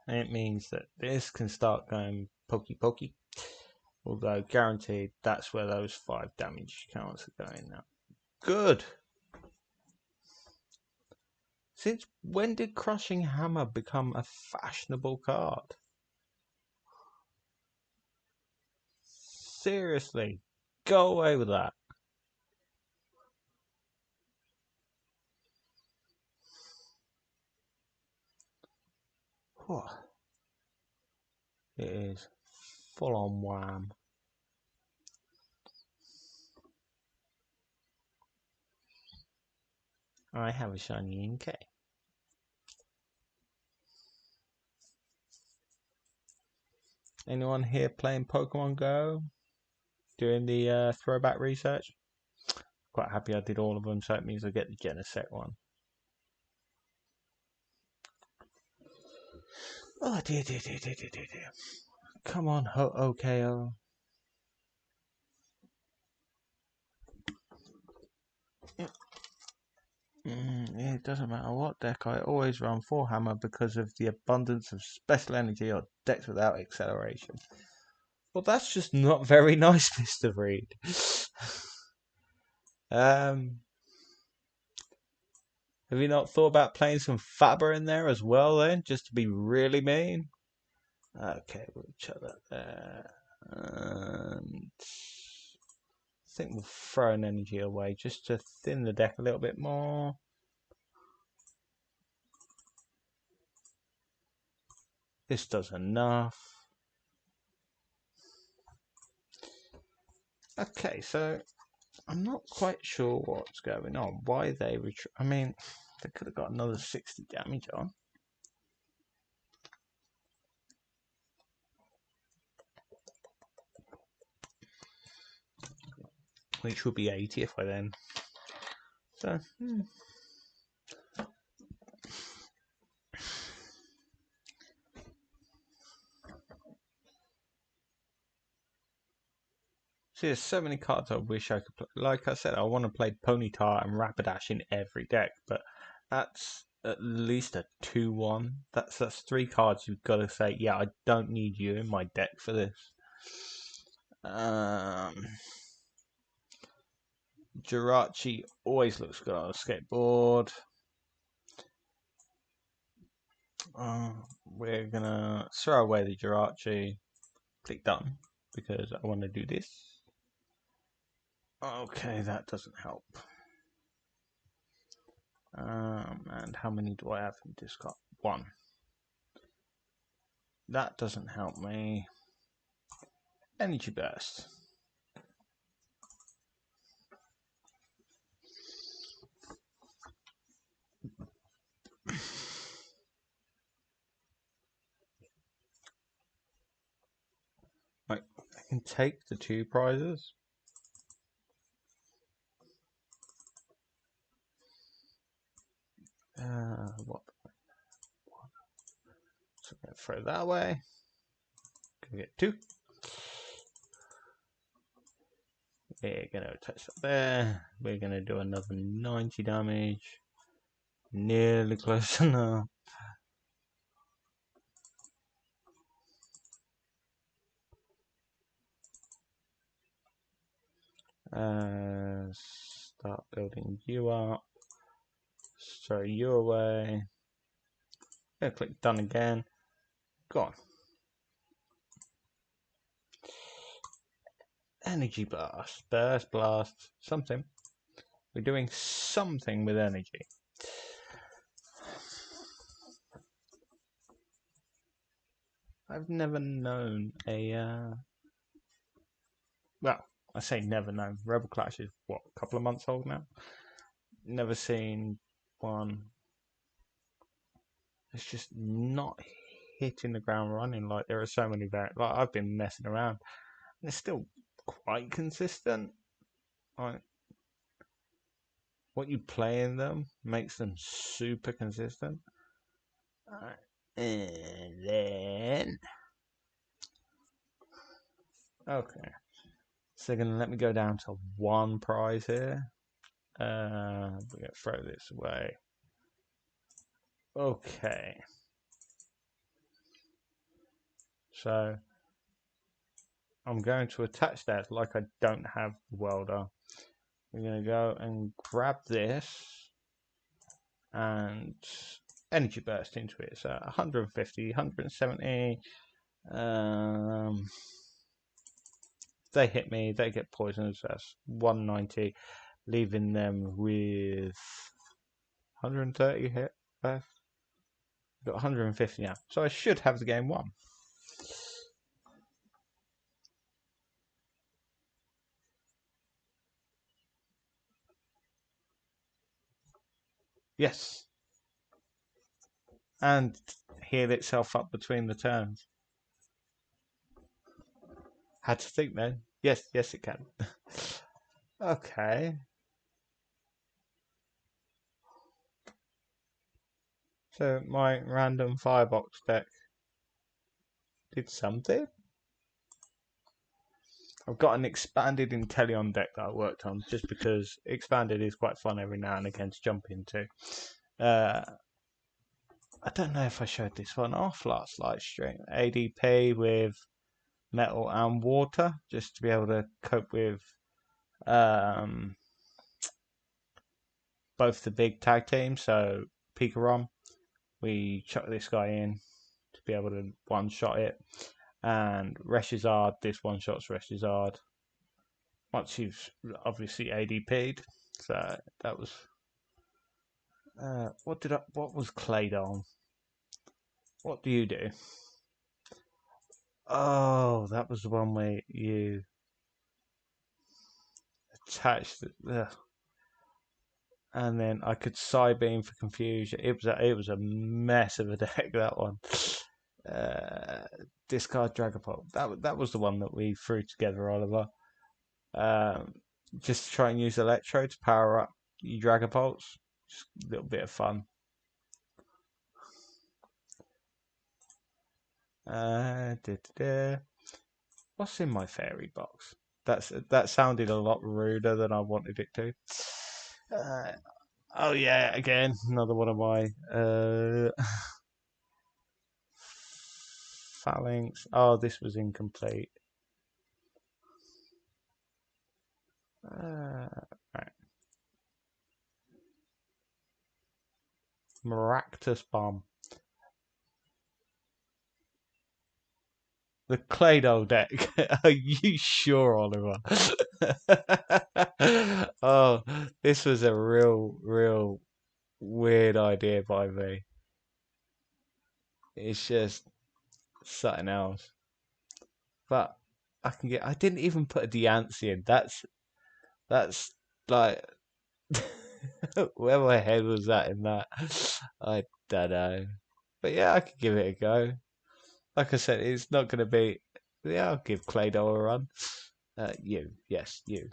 Speaker 1: And it means that this can start going pokey pokey. Although guaranteed, that's where those 5 damage counts are going now. Good. Since when did Crushing Hammer become a fashionable card? Seriously, go away with that. It is full on wham. I have a shiny Inkay. Anyone here playing Pokemon Go? Doing the throwback research? Quite happy I did all of them, so it means I get the Genesect one. Oh dear. Come on, Ho-Oh-KO. It doesn't matter what deck, I always run 4 Hammer because of the abundance of special energy or decks without acceleration. Well, that's just not very nice, Mr. Reed. Have you not thought about playing some Faber in there as well then, just to be really mean? Okay, we'll chuck that there. And I think we'll throw an energy away just to thin the deck a little bit more. This does enough. Okay, so I'm not quite sure what's going on. Why they I mean, they could have got another 60 damage on. Which would be 80 if I then. So, See, there's so many cards I wish I could play. Like I said, I want to play Ponyta and Rapidash in every deck, but that's at least a 2-1. That's 3 cards you've got to say, yeah, I don't need you in my deck for this. Jirachi always looks good on a skateboard. We're gonna throw away the Jirachi. Click done because I want to do this. Okay, that doesn't help. And how many do I have in discard? 1. That doesn't help me. Energy burst. can take the 2 prizes. What? So I'm going to throw that away. Gonna get 2. We're going to attach that there. We're going to do another 90 damage. Nearly close enough. Start building you up. Throw you away. Gonna click done again. Gone. Energy blast, burst, blast, something. We're doing something with energy. I've never known a well, I say never known. Rebel Clash is what, a couple of months old now? Never seen one. It's just not hitting the ground running. Like, there are so many variants. Like, I've been messing around. And it's still quite consistent. Like, what you play in them makes them super consistent. Alright. And then okay. So they're gonna let me go down to 1 prize here. We're gonna throw this away. Okay. So I'm going to attach that like I don't have the welder. We're going to go and grab this and energy burst into it. So 150, 170. They hit me, they get poisoned. So that's 190, leaving them with 130 hit left. Got 150 now. So I should have the game won. Yes. And heal itself up between the turns. Had to think then. Yes, it can. Okay. So my random firebox deck did something. I've got an expanded Inteleon deck that I worked on just because expanded is quite fun every now and again to jump into. I don't know if I showed this one off last live stream. ADP with metal and water, just to be able to cope with both the big tag teams. So Pikarom, we chuck this guy in to be able to one-shot it. And Reshizard, this one-shots Reshizard. Once you've obviously ADP'd. So that was... what was Claydol? What do you do? Oh, that was the one where you attached the... And then I could Psybeam for confusion. It was a mess of a deck, that one. Discard Dragapult. That was the one that we threw together, Oliver. Just try and use Electro to power up your Dragapults. Just a little bit of fun. What's in my fairy box? That sounded a lot ruder than I wanted it to. Oh yeah, again, another one of my Phalanx. Oh, this was incomplete. Right. Maractus Bomb. The Claydol deck. Are you sure, Oliver? Oh, this was a real weird idea by me. It's just something else. But I didn't even put a Diancie in. That's like where my head was at in that. I don't know. But yeah, I could give it a go. Like I said, it's not going to be Yeah, I'll give Claydol a run. Yes, you.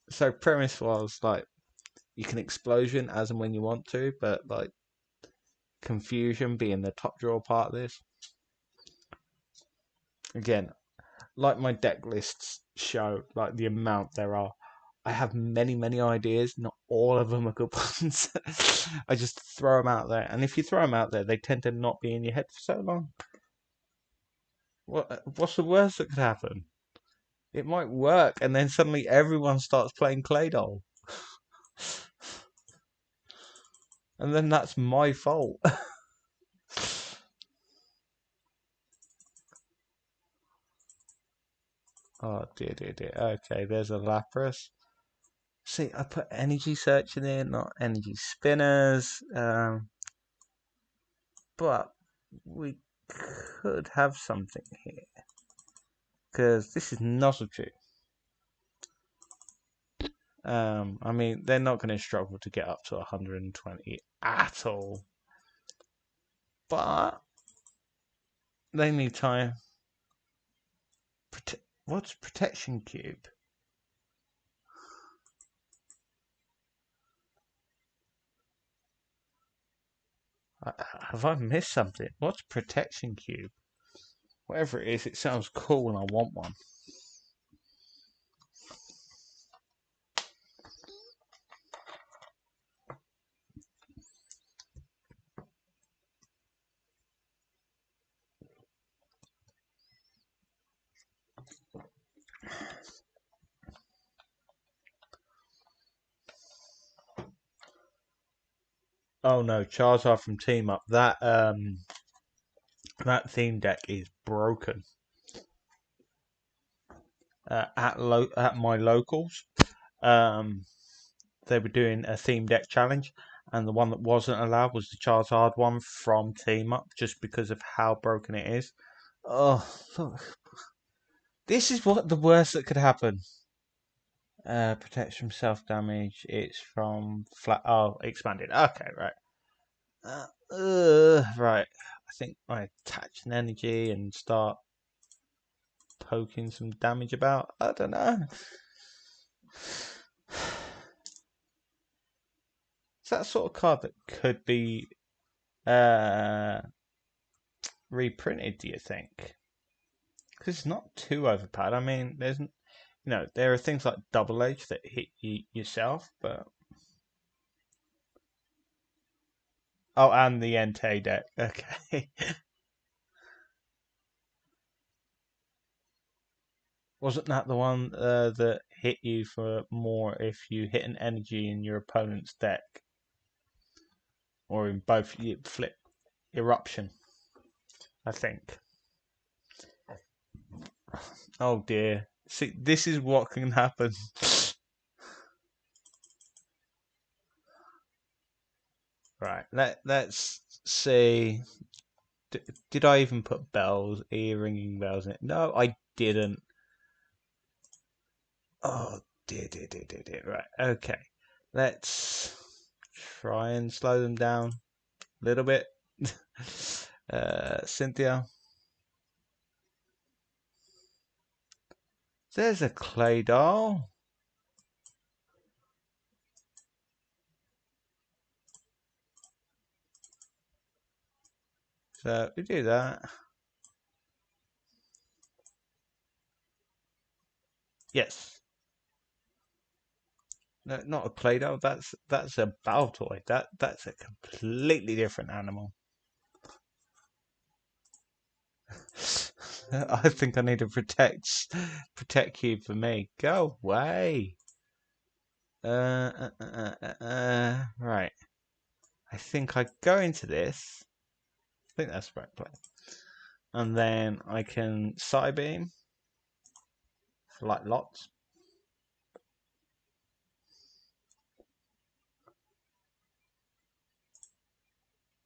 Speaker 1: So premise was like you can explosion as and when you want to, but like confusion being the top draw part of this. Again, like my deck lists show, like the amount there are. I have many ideas. Not all of them are good ones. I just throw them out there, and if you throw them out there, they tend to not be in your head for so long. What's the worst that could happen? It might work, and then suddenly everyone starts playing Claydol, and then that's my fault. Oh dear. Okay, there's a Lapras. See, I put energy search in there, not energy spinners. But we could have something here because this is Nozzledew. I mean, they're not going to struggle to get up to 120 at all, but they need time. What's Protection Cube? Have I missed something? What's Protection Cube? Whatever it is, it sounds cool and I want one. Oh no, Charizard from Team Up. That theme deck is broken. At my locals, they were doing a theme deck challenge, and the one that wasn't allowed was the Charizard one from Team Up, just because of how broken it is. Oh, look. This is what the worst that could happen. Protects from self damage. It's from flat. Oh, expanded. Okay, right. Right. I think I attach an energy and start poking some damage about. I don't know. It's that sort of card that could be reprinted, do you think? Because it's not too overpowered. I mean, there are things like Double Edge that hit you yourself, but oh, and the Entei deck. Okay, wasn't that the one that hit you for more if you hit an energy in your opponent's deck, or in both? You flip Eruption, I think. Oh dear. See, this is what can happen. Right. Let's see. Did I even put bells, ear-ringing bells in it? No, I didn't. Oh, did. Right. Okay. Let's try and slow them down a little bit. Cynthia. There's a Claydol. So we do that. Yes. No, not a Claydol. That's a Baltoy. That's a completely different animal. I think I need to protect you for me. Go away. Right. I think I go into this. I think that's the right play. And then I can Psybeam. Like lots.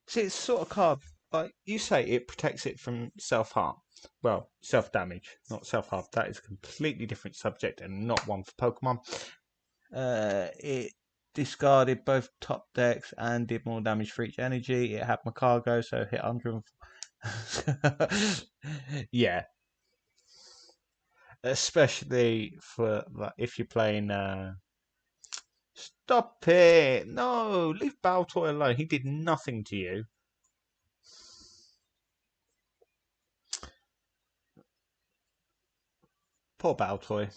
Speaker 1: See, it's sort of card. Like you say, it protects it from self harm. Well, self damage, not self harm. That is a completely different subject and not one for Pokemon. It discarded both top decks and did more damage for each energy. It had Macargo, so hit 100 Yeah, especially for like, if you're playing. Stop it! No, leave Baltoy alone. He did nothing to you. Poor Baltoy.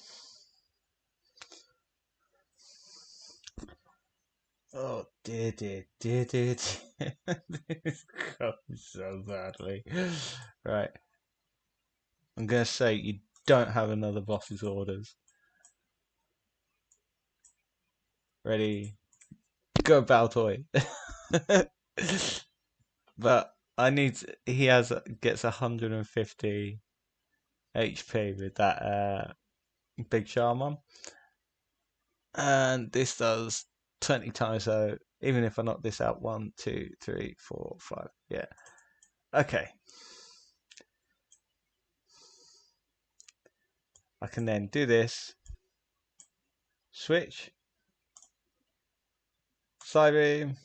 Speaker 1: Oh dear, dear, dear, dear, dear. This goes so badly. Right, I'm gonna say you don't have another boss's orders. Ready? Go, Baltoy. But I need. He gets 150 HP with that big Charm, and this does 20 times. So even if I knock this out, 1, 2, 3, 4, 5. Yeah. Okay. I can then do this. Switch. Psybeam.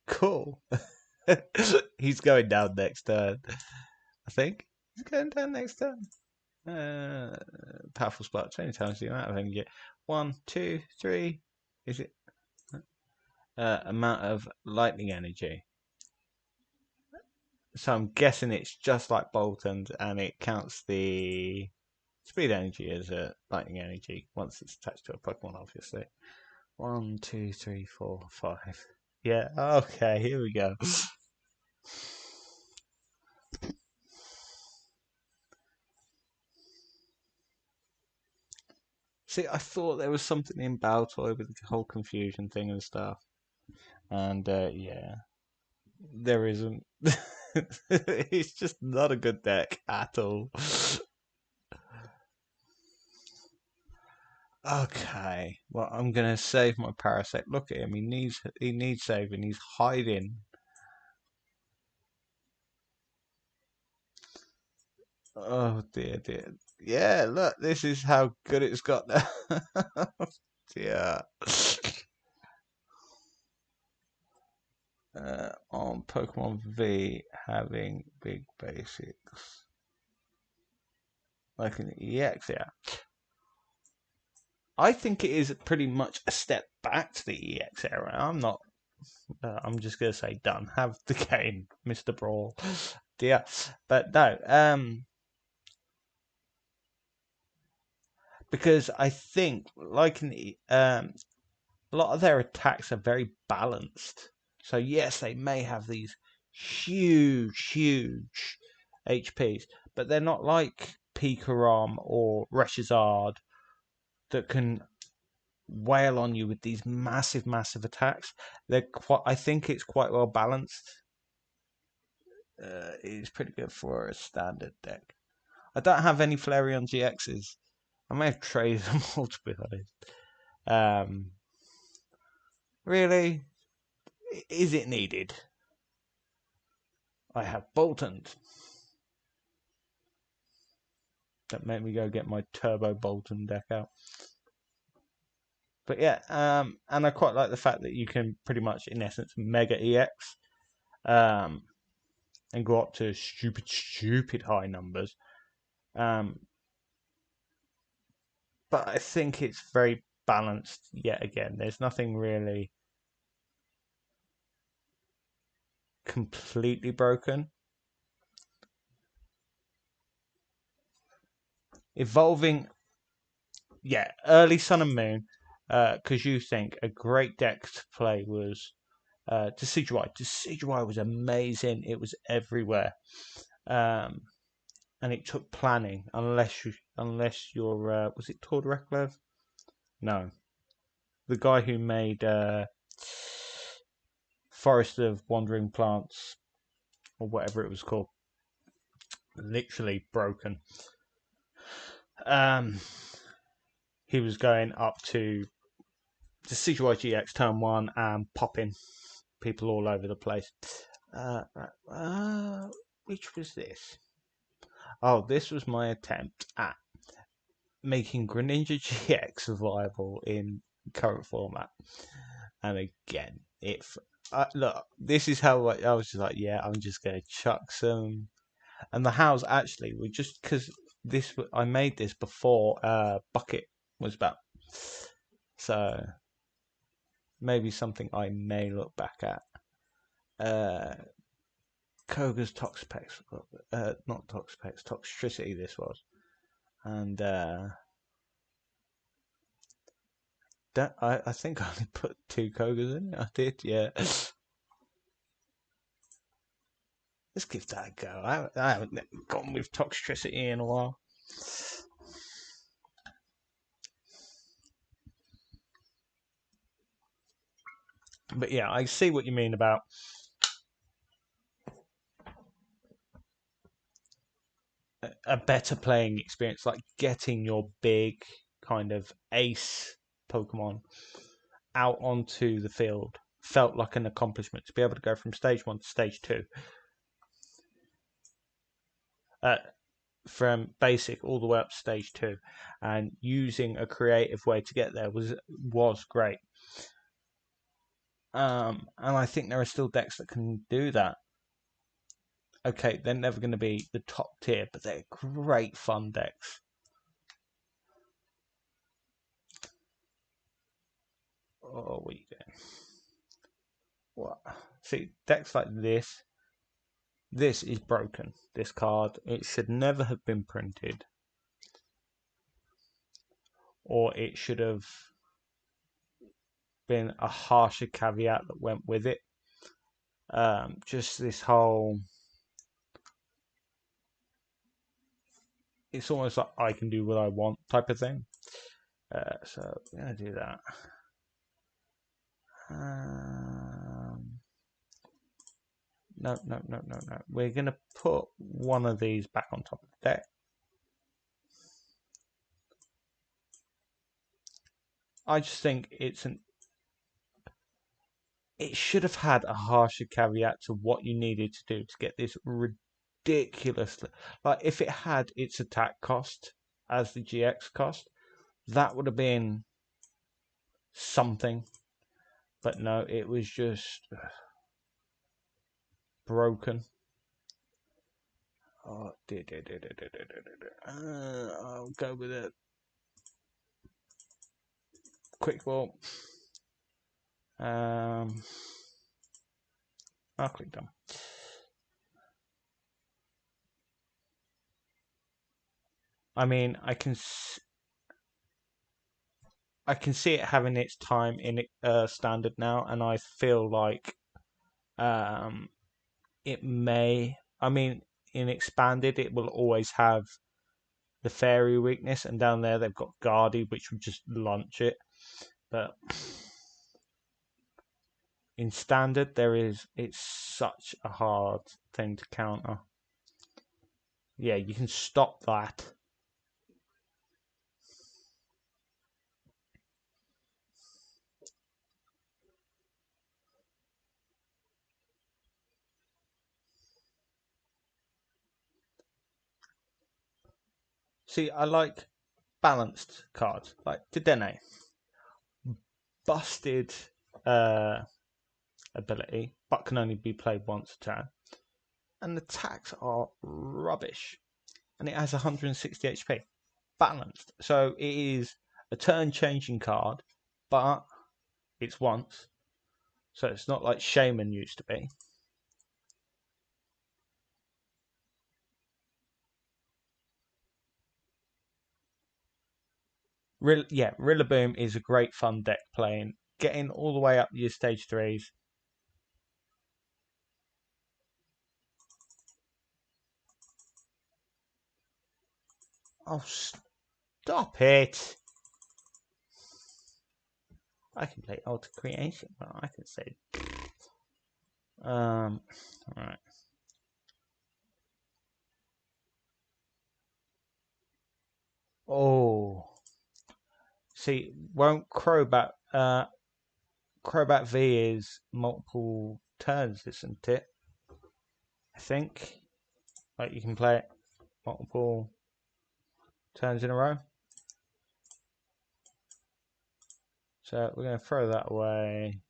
Speaker 1: Cool. He's going down next turn. I think he's going down next turn. Powerful spark 20 times the amount of energy. 1, 2, 3. Is it amount of lightning energy? So I'm guessing it's just like Boltons, and it counts the speed energy as a lightning energy once it's attached to a Pokemon, obviously. 1, 2, 3, 4, 5. Yeah. Okay. Here we go. See, I thought there was something in Baltoy with the whole confusion thing and stuff. And yeah, there isn't. It's just not a good deck at all. Okay, well, I'm gonna save my Parasect. Look at him; he needs saving. He's hiding. Oh dear, dear. Yeah, look, this is how good it's got now. Yeah. On Pokemon V having big basics like an EX, yeah. I think it is pretty much a step back to the EX era. I'm not. I'm just gonna say done. Have the game, Mr. Brawl. Yeah, but no. Because I think like in the a lot of their attacks are very balanced. So yes, they may have these huge HPs, but they're not like Pikarom or Reshizard that can wail on you with these massive attacks. They're quite. I think it's quite well balanced. It's pretty good for a standard deck. I don't have any Flareon GXs. I may have traded them all, to be honest. Um, really, is it needed? I have Boltons. That made me go get my Turbo Bolton deck out. But yeah, and I quite like the fact that you can pretty much, in essence, Mega EX, and go up to stupid high numbers. But I think it's very balanced yet again. There's nothing really completely broken. Evolving, yeah, early Sun and Moon, because you think a great deck to play was Decidueye. Decidueye was amazing. It was everywhere, and it took planning. Unless you're was it Todd Reklev? No, the guy who made Forest of Wandering Plants or whatever it was called. Literally broken. Um, he was going up to the Decidueye GX turn 1 and popping people all over the place. Which was this? Oh, this was my attempt at making Greninja GX viable in current format. And again, it look, this is how I was just like, yeah, I'm just gonna chuck some. And the house actually were just because I made this before bucket was about, so maybe something I may look back at. Koga's Toxapex, not Toxapex, Toxtricity. This was, and I think I only put 2 Kogas in it. I did, yeah. Let's give that a go. I haven't gone with Toxtricity in a while. But yeah, I see what you mean about a better playing experience, like getting your big kind of ace Pokemon out onto the field felt like an accomplishment to be able to go from stage 1 to stage 2. From basic all the way up to stage 2, and using a creative way to get there was great. And I think there are still decks that can do that. Okay, they're never going to be the top tier, but they're great fun decks. Oh, what are you doing? What? See, decks like this. This is broken. This card. It should never have been printed, or it should have been a harsher caveat that went with it. Just this whole. It's almost like I can do what I want type of thing. So we're gonna do that. No. We're gonna put one of these back on top of the deck. I just think it should have had a harsher caveat to what you needed to do to get this ridiculously. Like if it had its attack cost as the GX cost, that would have been something. But no, it was just broken. Oh, I'll go with it. Quick ball. I'll click done. I mean, I can see it having its time in standard now, and I feel like it may. I mean, in expanded, it will always have the fairy weakness, and down there they've got Guardy, which would just launch it. But in standard, it's such a hard thing to counter. Yeah, you can stop that. See, I like balanced cards, like Dedenne. Busted ability, but can only be played once a turn. And the attacks are rubbish. And it has 160 HP. Balanced. So it is a turn changing card, but it's once. So it's not like Shaman used to be. Rillaboom is a great fun deck playing. Getting all the way up your stage 3s. Oh, stop it! I can play Alter Creation, but I can say. Alright. Oh. See, won't Crobat. Crobat V is multiple turns, isn't it? I think. Like you can play it multiple turns in a row. So we're going to throw that away.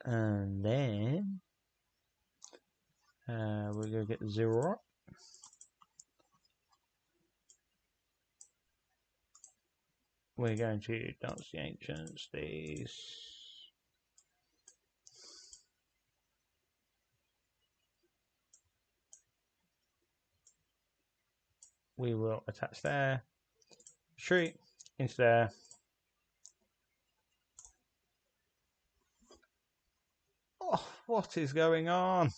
Speaker 1: And then we're going to get the 0 up. We're going to dance the ancients, these. We will attach there. Retreat into there. Oh, what is going on?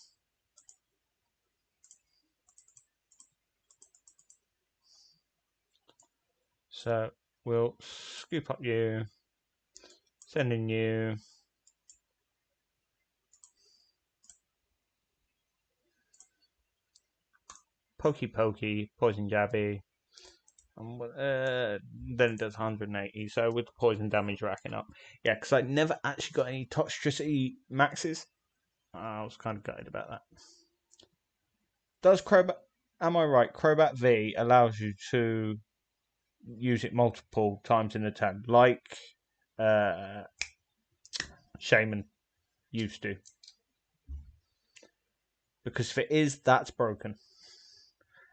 Speaker 1: So we'll scoop up you, send in you. Pokey Pokey, Poison Jabby, and then it does 180. So with the poison damage racking up, yeah, because I never actually got any Toxtricity maxes. I was kind of gutted about that. Does Crobat? Am I right? Crobat V allows you to use it multiple times in a turn, like Shaman used to. Because if it is, that's broken.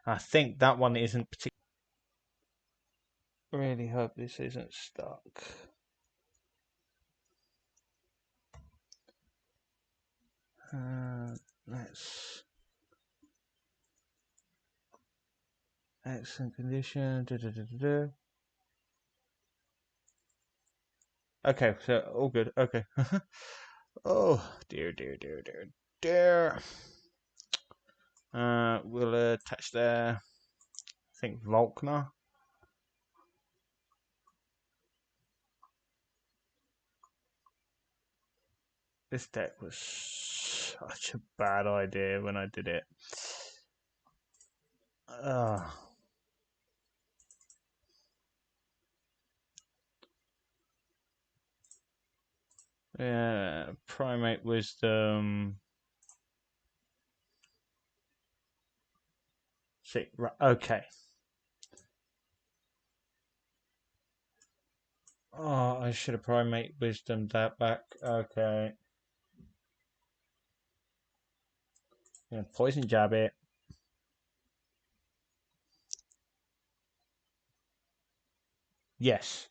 Speaker 1: I think that one isn't particularly. Really hope this isn't stuck. Let's. Excellent condition. Okay, so all good. Okay. Oh dear, dear, dear, dear, dear. We'll attach there. I think Volkner. This deck was such a bad idea when I did it. Yeah, Primate Wisdom. See, right, okay. Oh, I should have Primate Wisdom that back. Okay. Yeah, Poison Jab it. Yes.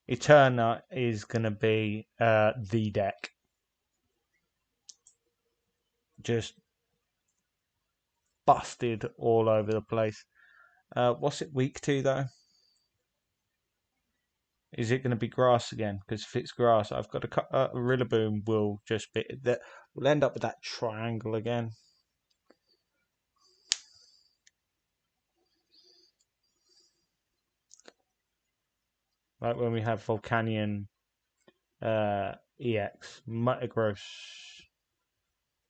Speaker 1: Eterna is going to be the deck. Just busted all over the place. What's it weak to, though? Is it going to be grass again? Because if it's grass, I've got a Rillaboom will just be that. We'll end up with that triangle again. Like when we have Volcanion EX, Metagross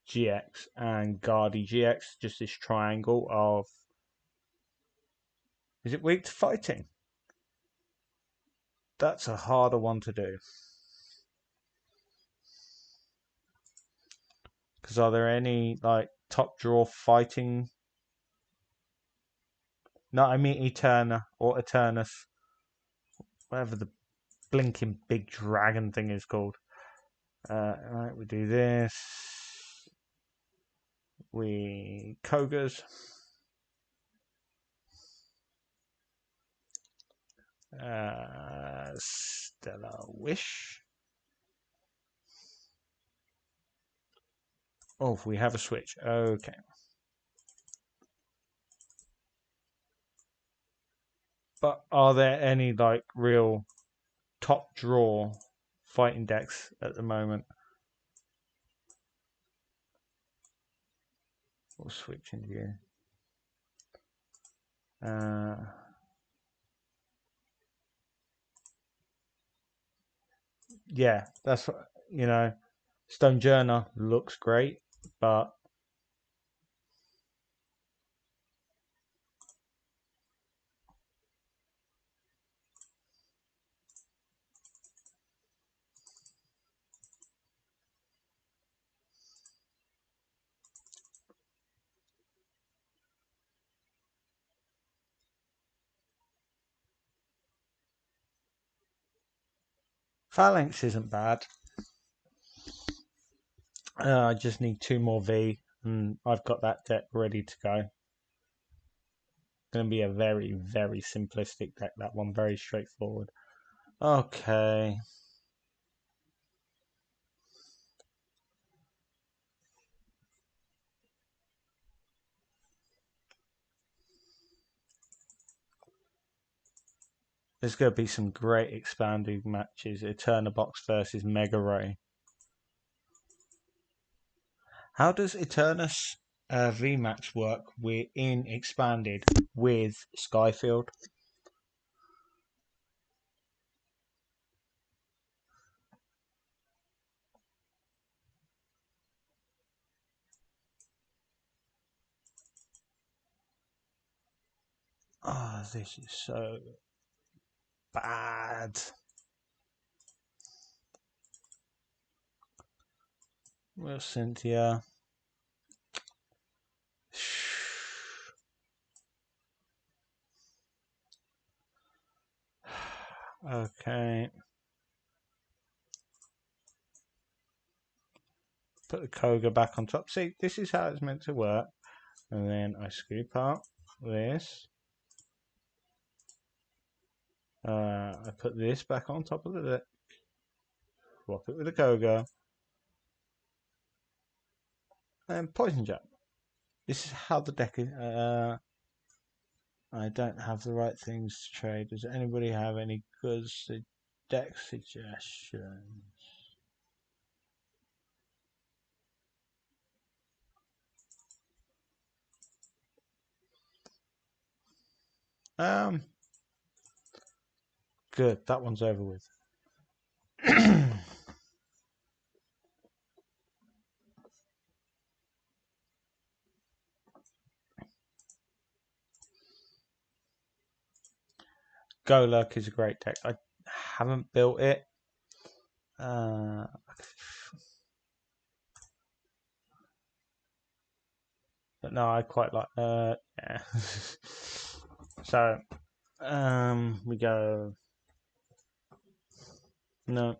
Speaker 1: GX, and Guardy GX. Just this triangle of. Is it weak to fighting? That's a harder one to do. Because are there any like top draw fighting? No, I mean Eterna or Eternus, whatever the blinking big dragon thing is called. Right, we do this. We Kogas. Stellar Wish. Oh, we have a switch. Okay. But are there any like real top draw fighting decks at the moment? We'll switch into you. Yeah, that's what, Stonjourner looks great, but Phalanx isn't bad. I just need 2 more V, and I've got that deck ready to go. Going to be a very, very simplistic deck, that one. Very straightforward. Okay. There's going to be some great expanding matches. Eternabox versus Mega Ray. How does Eternus VMAX work in Expanded with Skyfield? Oh, this is so bad. Well, Cynthia. Okay. Put the Koga back on top. See, this is how it's meant to work. And then I scoop out this. I put this back on top of the deck. Swap it with the Koga. And Poison Jab. This is how the deck is. I don't have the right things to trade. Does anybody have any good deck suggestions? Good. That one's over with. Golurk is a great deck. I haven't built it. But no, I quite like. Yeah. So, we go. No,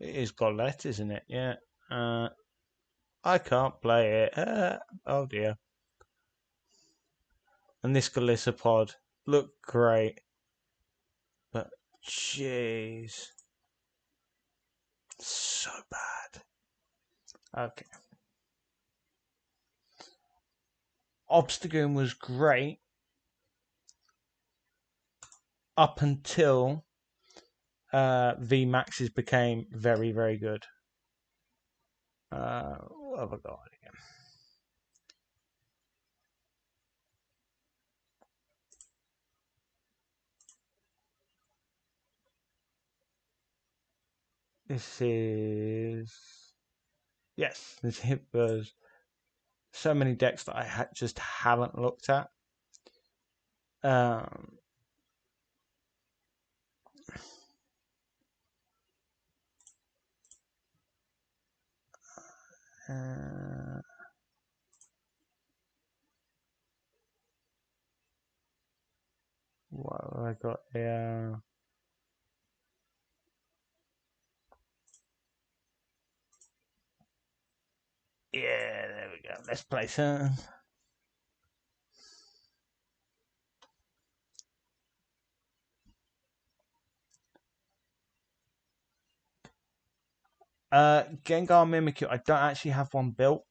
Speaker 1: it is Golett, isn't it? Yeah. I can't play it. Oh dear. And this Galissapod looked great, but jeez, so bad. Okay. Obstagoon was great up until VMAXs became very, very good. What have I got again? This is... Yes, this was so many decks that I just haven't looked at. What have I got here? Yeah, there we go. Let's play some. Gengar Mimikyu. I don't actually have one built.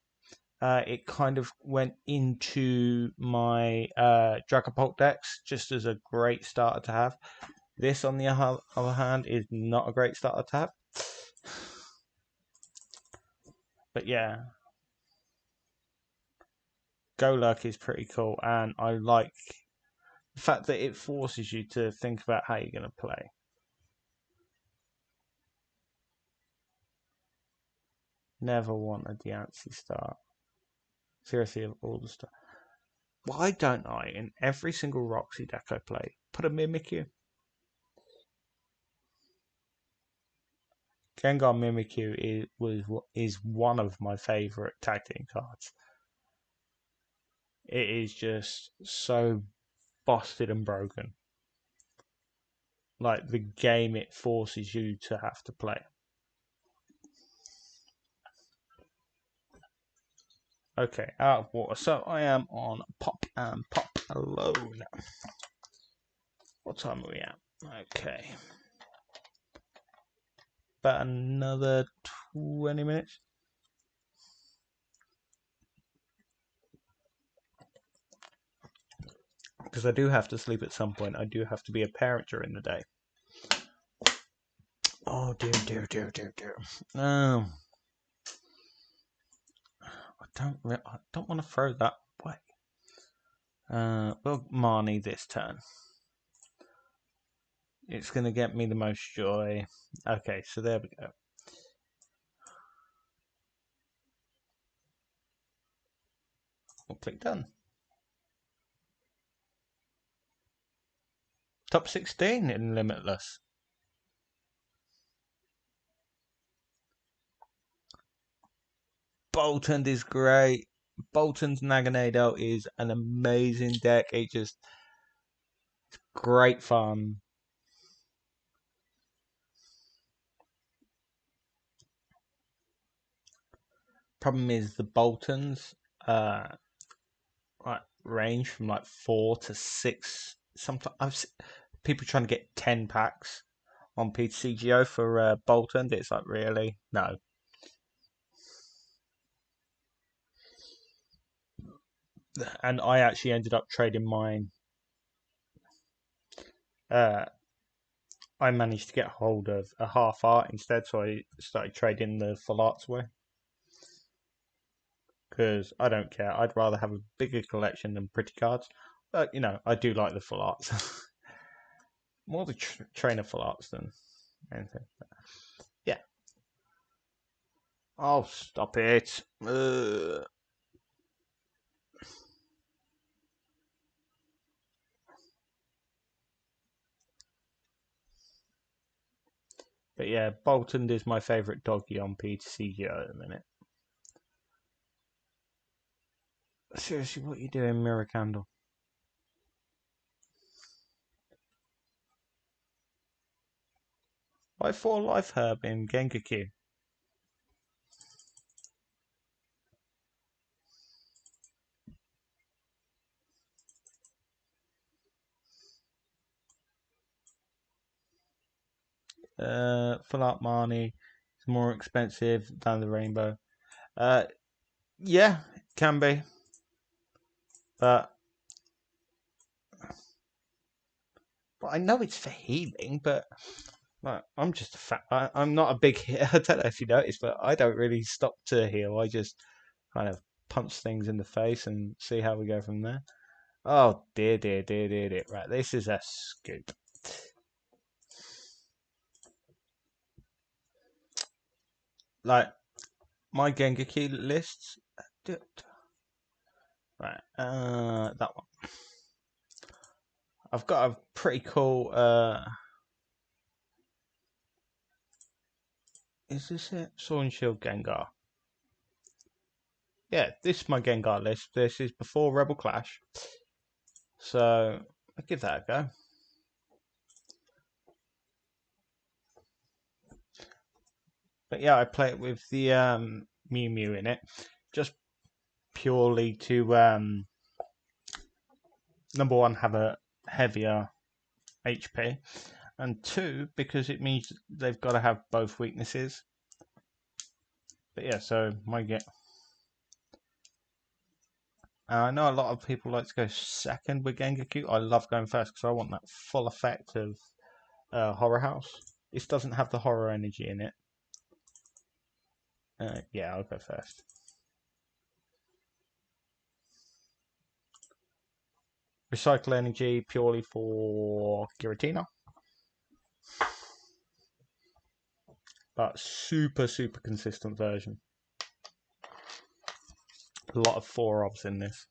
Speaker 1: It kind of went into my Dragapult decks just as a great starter to have. This, on the other hand, is not a great starter to have. But yeah, Golurk is pretty cool, and I like the fact that it forces you to think about how you're going to play. Never wanted the Diancie start. Seriously, of all the stuff. Why don't I, in every single Roxy deck I play, put a Mimikyu? Gengar Mimikyu is one of my favourite tag team cards. It is just so busted and broken. Like the game it forces you to have to play. Okay, out of water. So I am on pop and pop alone. What time are we at? Okay. About another 20 minutes. Because I do have to sleep at some point. I do have to be a parent during the day. Oh dear, dear, dear, dear, dear. I don't want to throw that away. Well, Marnie this turn. It's going to get me the most joy. Okay, so there we go. We'll click done. Top 16 in Limitless. Boltund is great. Boltund's Naganado is an amazing deck. It just great fun. Problem is the Boltons range from like 4 to 6. Sometimes I've seen people trying to get 10 packs on PTCGO for Boltund. It's like, really? No. And I actually ended up trading mine. I managed to get hold of a half art instead, so I started trading the full arts away. Because I don't care. I'd rather have a bigger collection than pretty cards. But, you know, I do like the full arts. More the trainer full arts than anything. Yeah. Oh, stop it. But yeah, Boltund is my favourite doggy on PTCGO at the minute. Seriously, what are you doing, Mirror Candle? Why 4 Life Herb in Gengaku? Full Art Marnie is more expensive than the Rainbow. Yeah, it can be. But I know it's for healing, but like, I'm just a I'm not a big I don't know if you noticed, but I don't really stop to heal. I just kind of punch things in the face and see how we go from there. Oh dear, dear, dear, dear, dear. Right, this is a scoop. Like my Gengaku lists. Right, that one. I've got a pretty cool. Is this it? Sword and Shield Gengar. Yeah, this is my Gengar list. This is before Rebel Clash. So I'll give that a go. But yeah, I play it with the Mew Mew in it, just purely to number one, have a heavier HP, and two, because it means they've got to have both weaknesses. But yeah, so my get. I know a lot of people like to go second with Gengaku. I love going first because I want that full effect of Horror House. This doesn't have the horror energy in it. Yeah, I'll go first. Recycle energy purely for Giratina. But super, super consistent version. A lot of 4-ofs in this.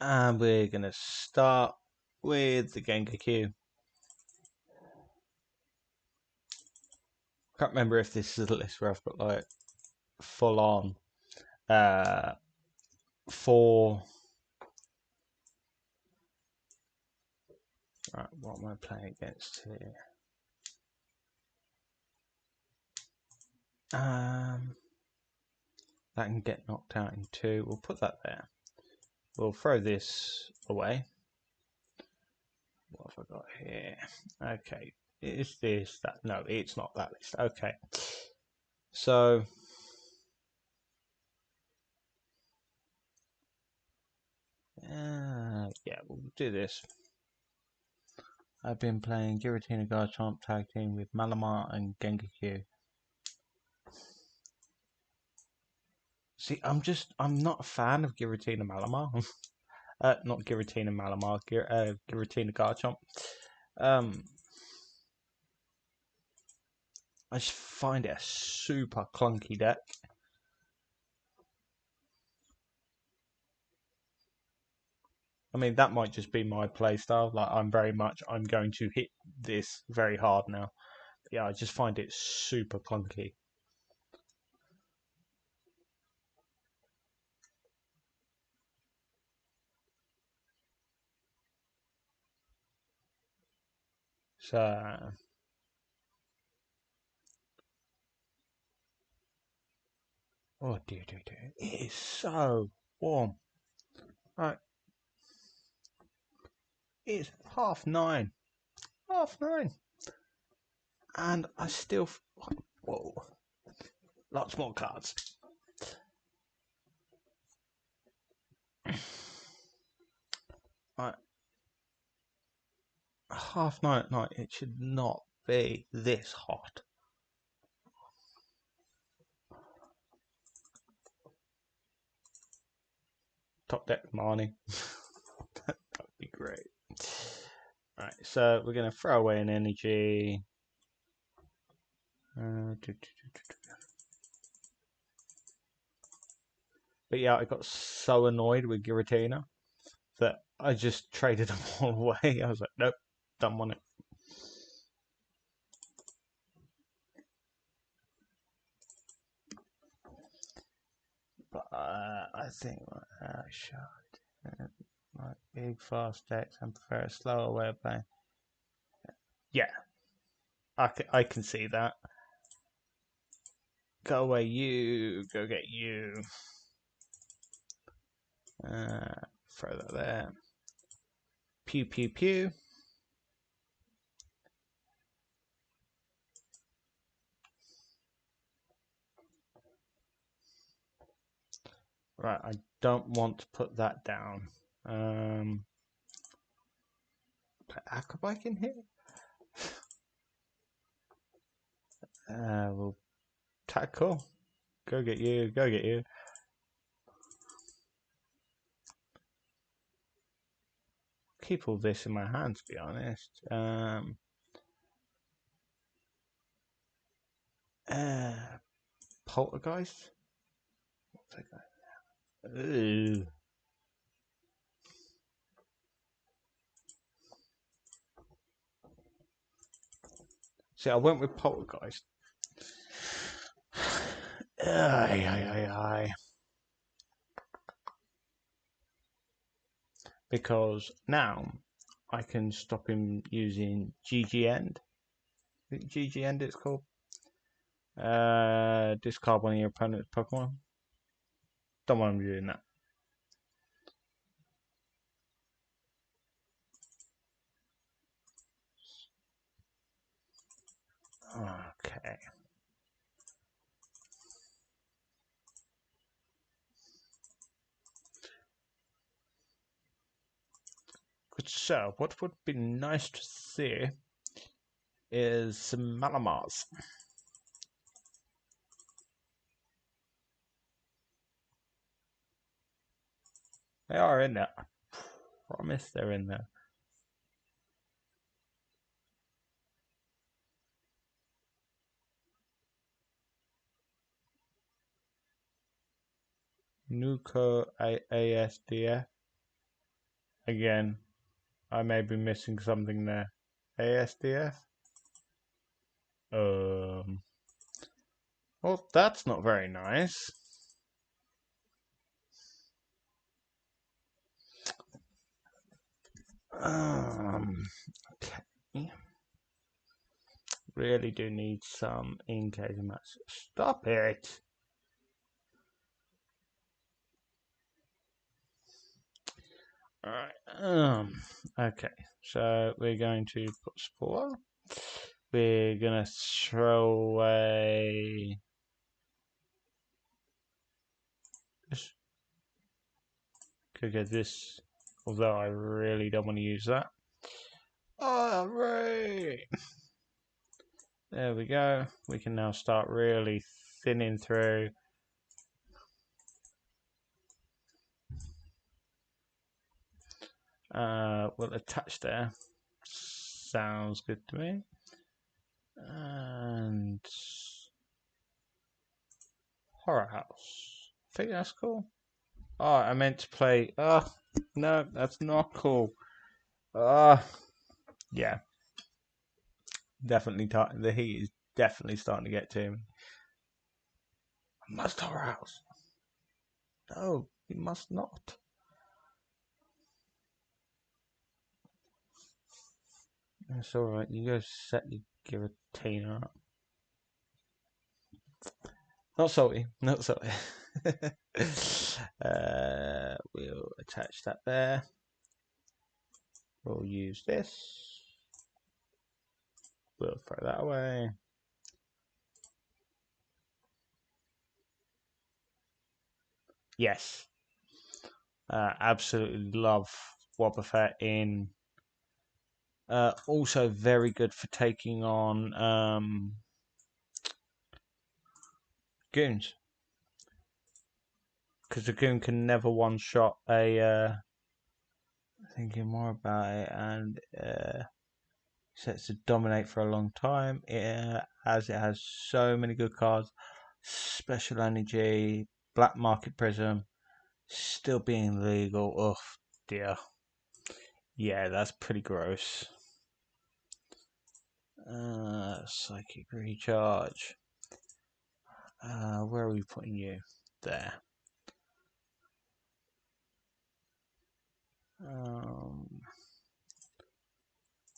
Speaker 1: And we're going to start with the Gengaku. can't remember if this is a list where I've got like full on uh 4. Right, what am I playing against here? That can get knocked out in 2. We'll put that there. We'll throw this away. What have I got here? Okay, is this that? No, it's not that list. Okay, so yeah, we'll do this. I've been playing Giratina Garchomp tag team with Malamar and Gengaku. See, I'm not a fan of Giratina Malamar. Not Giratina Malamar, Giratina Garchomp. I just find it a super clunky deck. I mean, that might just be my playstyle. Like, I'm going to hit this very hard now. But yeah, I just find it super clunky. So, oh dear. It is so warm. Right, it's 9:30. 9:30. And I still... Whoa. Lots more cards. Right. 9:30 at night. It should not be this hot. Top deck Marnie. That would be great. Right, so we're going to throw away an energy. But yeah, I got so annoyed with Giratina that I just traded them all away. I was like, nope, don't want it. But I think like big fast decks and prefer a slower way of playing. Yeah, I can see that. Go away, you. Go get you. Throw that there. Pew pew pew. Right, I don't want to put that down. Put Aquabike in here. We'll tackle. Go get you. Go get you. Keep all this in my hand, to be honest. Poltergeist. Ooh. See, I went with Poltergeist. Aye. Because now I can stop him using GG End. GG End it's called. Discard one of your opponent's Pokemon. Don't want him doing that. Okay. Good. So, what would be nice to see is some Malamars. They are in there. I promise they're in there. Nuko ASDF. Again, I may be missing something there. ASDF? Well, that's not very nice. Okay. Really do need some in-case mats. Stop it! Alright, okay. So we're going to put spore. We're gonna throw away this. Could get this, although I really don't want to use that. Alright! There we go. We can now start really thinning through. We'll attach there. Sounds good to me. And Horror House. I think that's cool. Oh, I meant to play. Oh, no, that's not cool. Yeah. Definitely, the heat is definitely starting to get to me. I must Horror House. No, you must not. That's alright. You go set your Giratina up. Not salty. Not salty. We'll attach that there. We'll use this. We'll throw that away. Yes. Absolutely love Wobbuffet in. Also very good for taking on goons. Because the goon can never one-shot a... thinking more about it, and sets to dominate for a long time. As it has so many good cards. Special Energy, Black Market Prism, still being legal. Oh dear. Yeah, that's pretty gross. Psychic Recharge. Where are we putting you? There.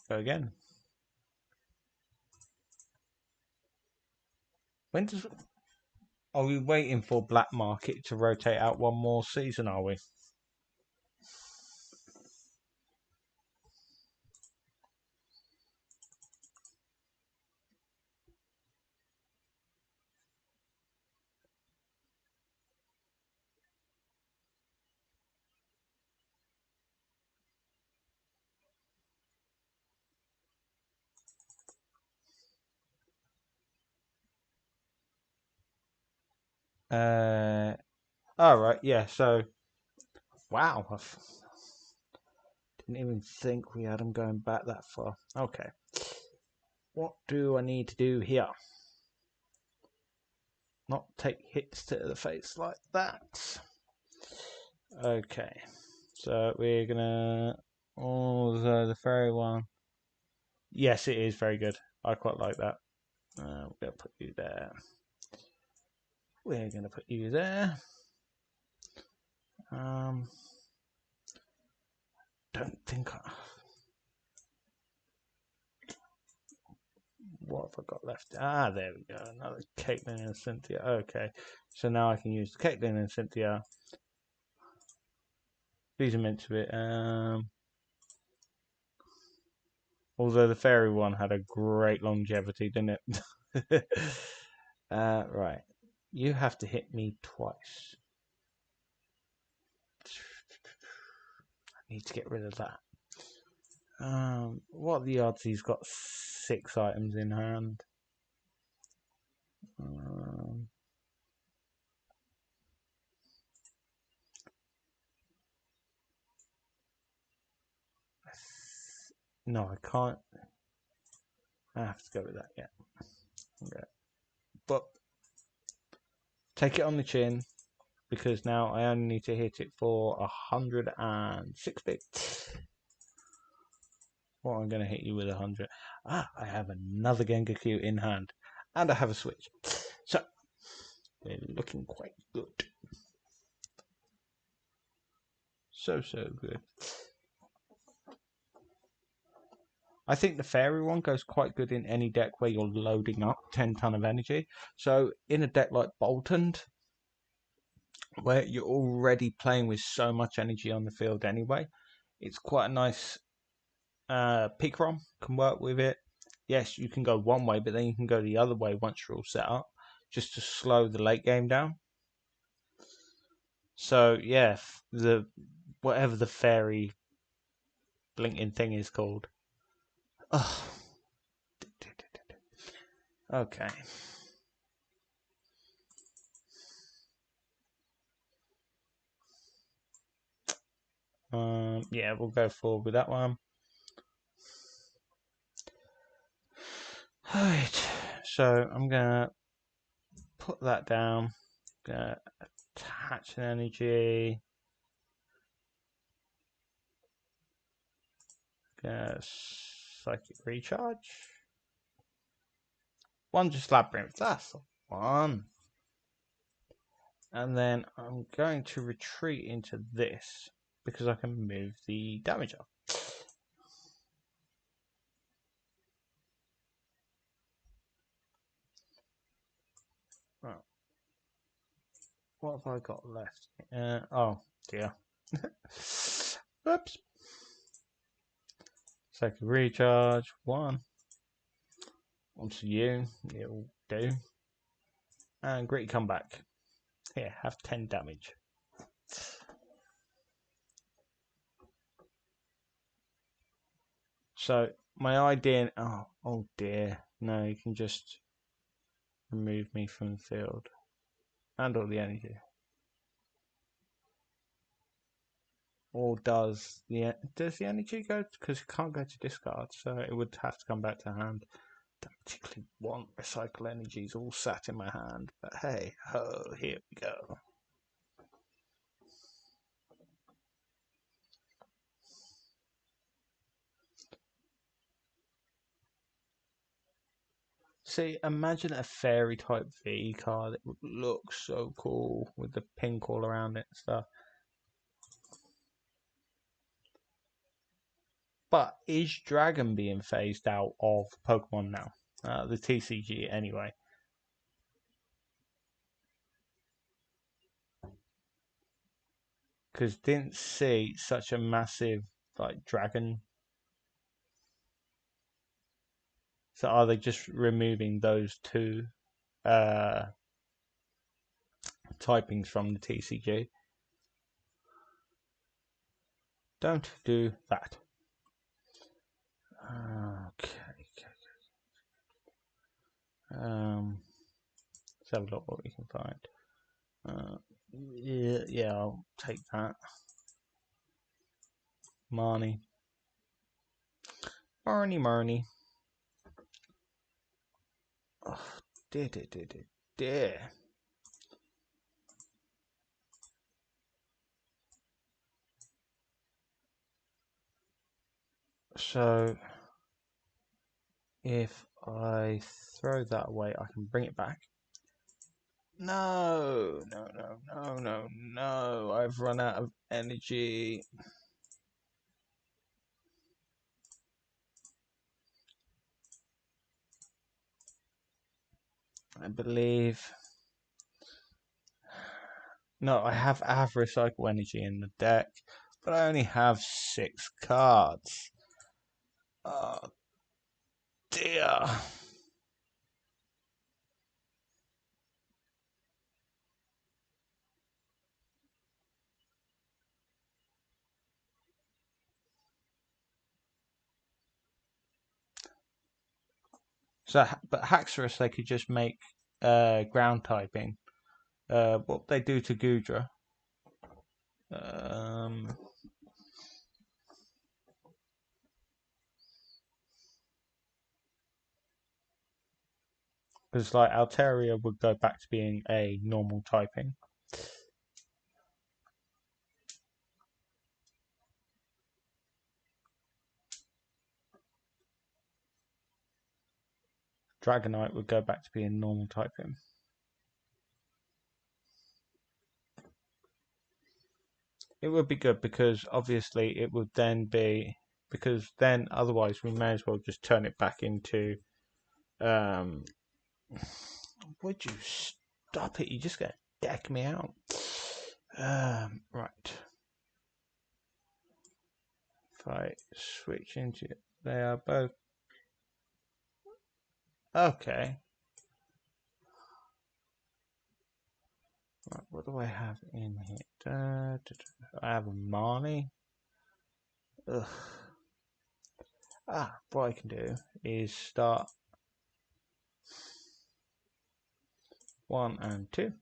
Speaker 1: Go again. When does... Are we waiting for Black Market to rotate out one more season, are we? Alright, yeah, so... Wow, I didn't even think we had them going back that far. Okay. What do I need to do here? Not take hits to the face like that. Okay. So we're gonna... Oh, the fairy one. Yes, it is very good. I quite like that. We're gonna put you there. We're gonna put you there. Don't think what have I got left? Ah, there we go. Another Caitlyn and Cynthia. Okay, so now I can use the Caitlyn and Cynthia. These are meant to be. Although the fairy one had a great longevity, didn't it? Right. You have to hit me twice. I need to get rid of that. What are the odds he's got 6 items in hand? No, I can't. I have to go with that, yeah. Okay. But take it on the chin, because now I only need to hit it for 160. Well, I'm going to hit you with 100. Ah, I have another Gengaku in hand, and I have a switch. So, We're looking quite good. So good. I think the fairy one goes quite good in any deck where you're loading up 10 ton of energy. So in a deck like Boltund, where you're already playing with so much energy on the field anyway, it's quite a nice Picrom can work with it. Yes, you can go one way, but then you can go the other way once you're all set up, just to slow the late game down. So yeah, the whatever the fairy blinking thing is called. Oh. Okay. Yeah, we'll go forward with that one. Alright, so I'm gonna put that down. Gonna attach an energy. Gonna psychic recharge. One just labyrinth. That's one. And then I'm going to retreat into this because I can move the damage up. Right. What have I got left? Oh dear. Oops. Psychic recharge. One. Onto you. It'll do. And gritty comeback. Here, have 10 damage. So my idea. Oh dear. No, you can just remove me from the field and all the energy. Or does the energy go? Because it can't go to discard, so it would have to come back to hand. Don't particularly want recycle energies all sat in my hand, but hey ho, here we go. See, imagine a fairy type V card. It would look so cool with the pink all around it and stuff. But is Dragon being phased out of Pokemon now? The TCG anyway. Because didn't see such a massive like dragon. So are they just removing those two typings from the TCG? Don't do that. Okay. Let's have a look what we can find. Yeah, I'll take that. Marnie. Oh, dear. So, if I throw that away, I can bring it back. No. I've run out of energy. I believe. No, I have recycle energy in the deck, but I only have 6 cards. Oh dear. So, but Haxorus, they could just make ground typing. What they do to Gudra. Because like Altaria would go back to being a normal typing. Dragonite would go back to being normal typing. It would be good because obviously it would then be, because then otherwise we may as well just turn it back into would you stop it? You just gonna deck me out. Right. If I switch into, they are both okay. Right, what do I have in here? I have a Marnie. Ugh. What I can do is start 1 and 2.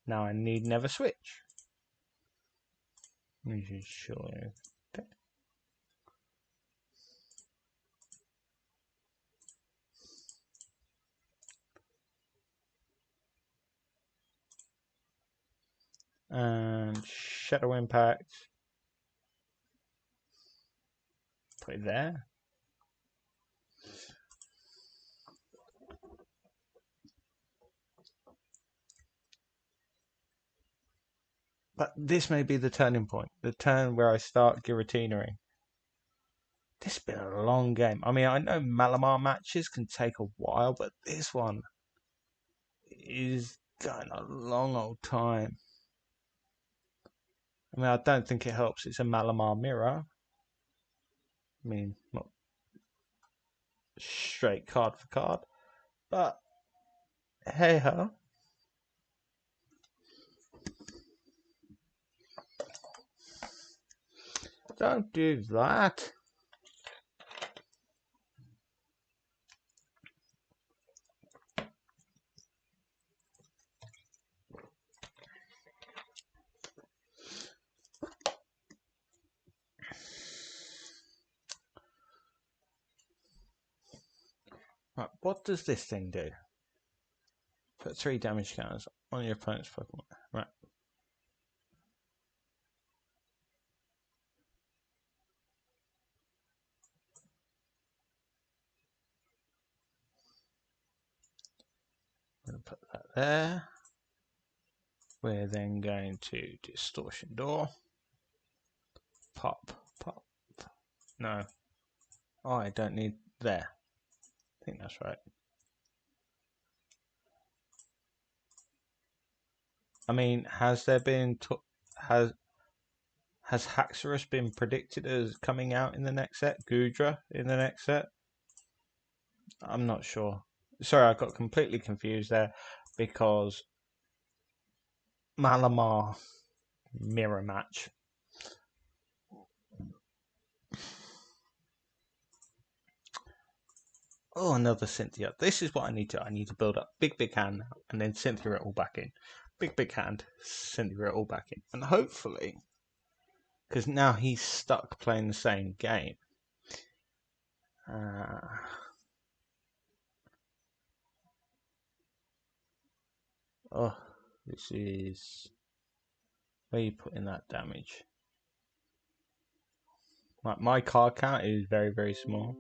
Speaker 1: Now I need never switch. This is sure. Okay. And Shadow Impact. Put it there. But this may be the turning point, the turn where I start guillotining. This has been a long game. I mean, I know Malamar matches can take a while, but this one is going a long old time. I mean, I don't think it helps. It's a Malamar mirror. I mean, not straight card for card, but hey ho. Don't do that. Right, what does this thing do? Put 3 damage counters on your opponent's Pokemon. Right. I'm going to put that there. We're then going to Distortion Door. Pop, pop. No. Oh, I don't need there. I think that's right. I mean, has there been has Haxorus been predicted as coming out in the next set? Goodra in the next set? I'm not sure. Sorry, I got completely confused there because Malamar mirror match. Oh, another Cynthia. This is what I need to. I need to build up big hand and then Cynthia it all back in. Big hand, Cynthia it all back in, and hopefully, because now he's stuck playing the same game. Oh, this is where you put in that damage. My card count is very small.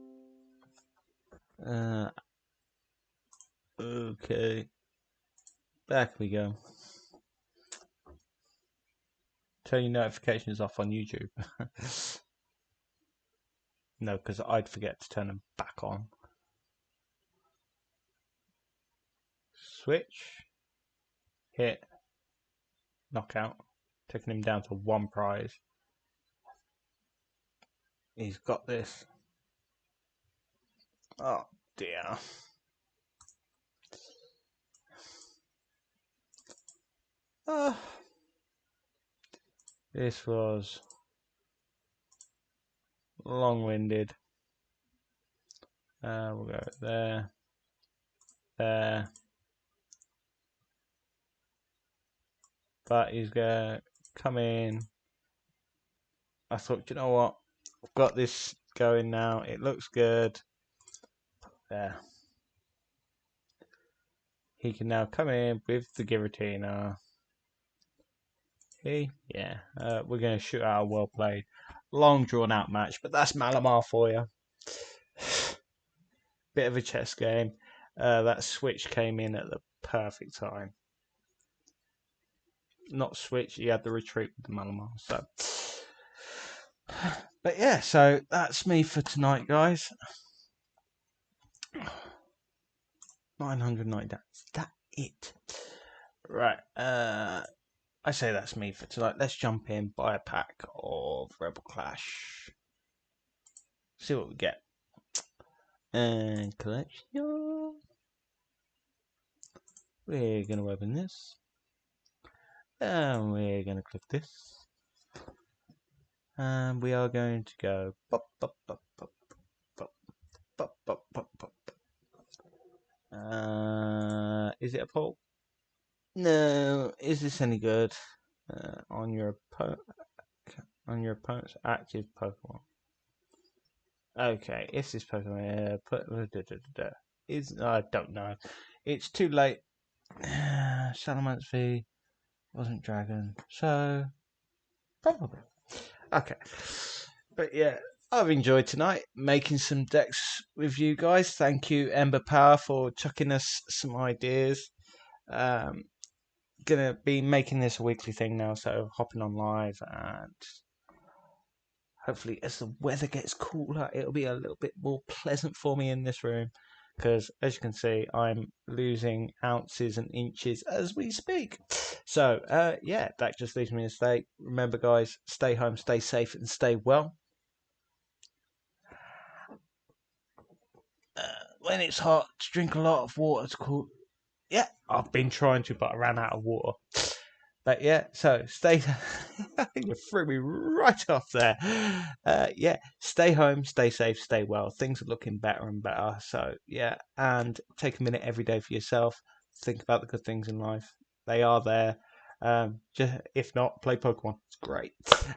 Speaker 1: Okay, back we go. Turn your notifications off on YouTube. No, because I'd forget to turn them back on. Switch, hit, knockout, taking him down to 1 prize. He's got this. Oh dear. This was long-winded. We'll go there, there. But he's gonna come in. I thought, you know what? I've got this going now. It looks good. There. He can now come in with the Giratina. Yeah. We're going to shoot out a well played, long drawn out match, but that's Malamar for you. Bit of a chess game. That switch came in at the perfect time. not switch. He had the retreat with the Malamar. So, but yeah, so that's me for tonight, guys. 990. That's that it. Right. I say that's me for tonight. Let's jump in, buy a pack of Rebel Clash. See what we get. And collection. We're going to open this. And we're going to click this. And we are going to go pop, pop, pop, pop, pop, pop, pop, pop, pop. Is it a pull? No. Is this any good? On your opponent's active Pokemon. Okay, if this Pokemon is I don't know. It's too late. Salamence V wasn't Dragon, so probably. Okay. But yeah, I've enjoyed tonight making some decks with you guys. Thank you, Ember Power, for chucking us some ideas. Gonna be making this a weekly thing now, so hopping on live, and hopefully as the weather gets cooler, it'll be a little bit more pleasant for me in this room, because as you can see, I'm losing ounces and inches as we speak. So yeah, that just leaves me to say, remember guys, stay home, stay safe, and stay well. When it's hot, drink a lot of water to cool. Yeah, I've been trying to, but I ran out of water. But yeah, so stay. You threw me right off there. Yeah, stay home, stay safe, stay well. Things are looking better and better. So yeah, and take a minute every day for yourself. Think about the good things in life. They are there. Just if not, play Pokemon. It's great.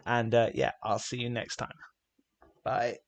Speaker 1: And yeah, I'll see you next time. Bye.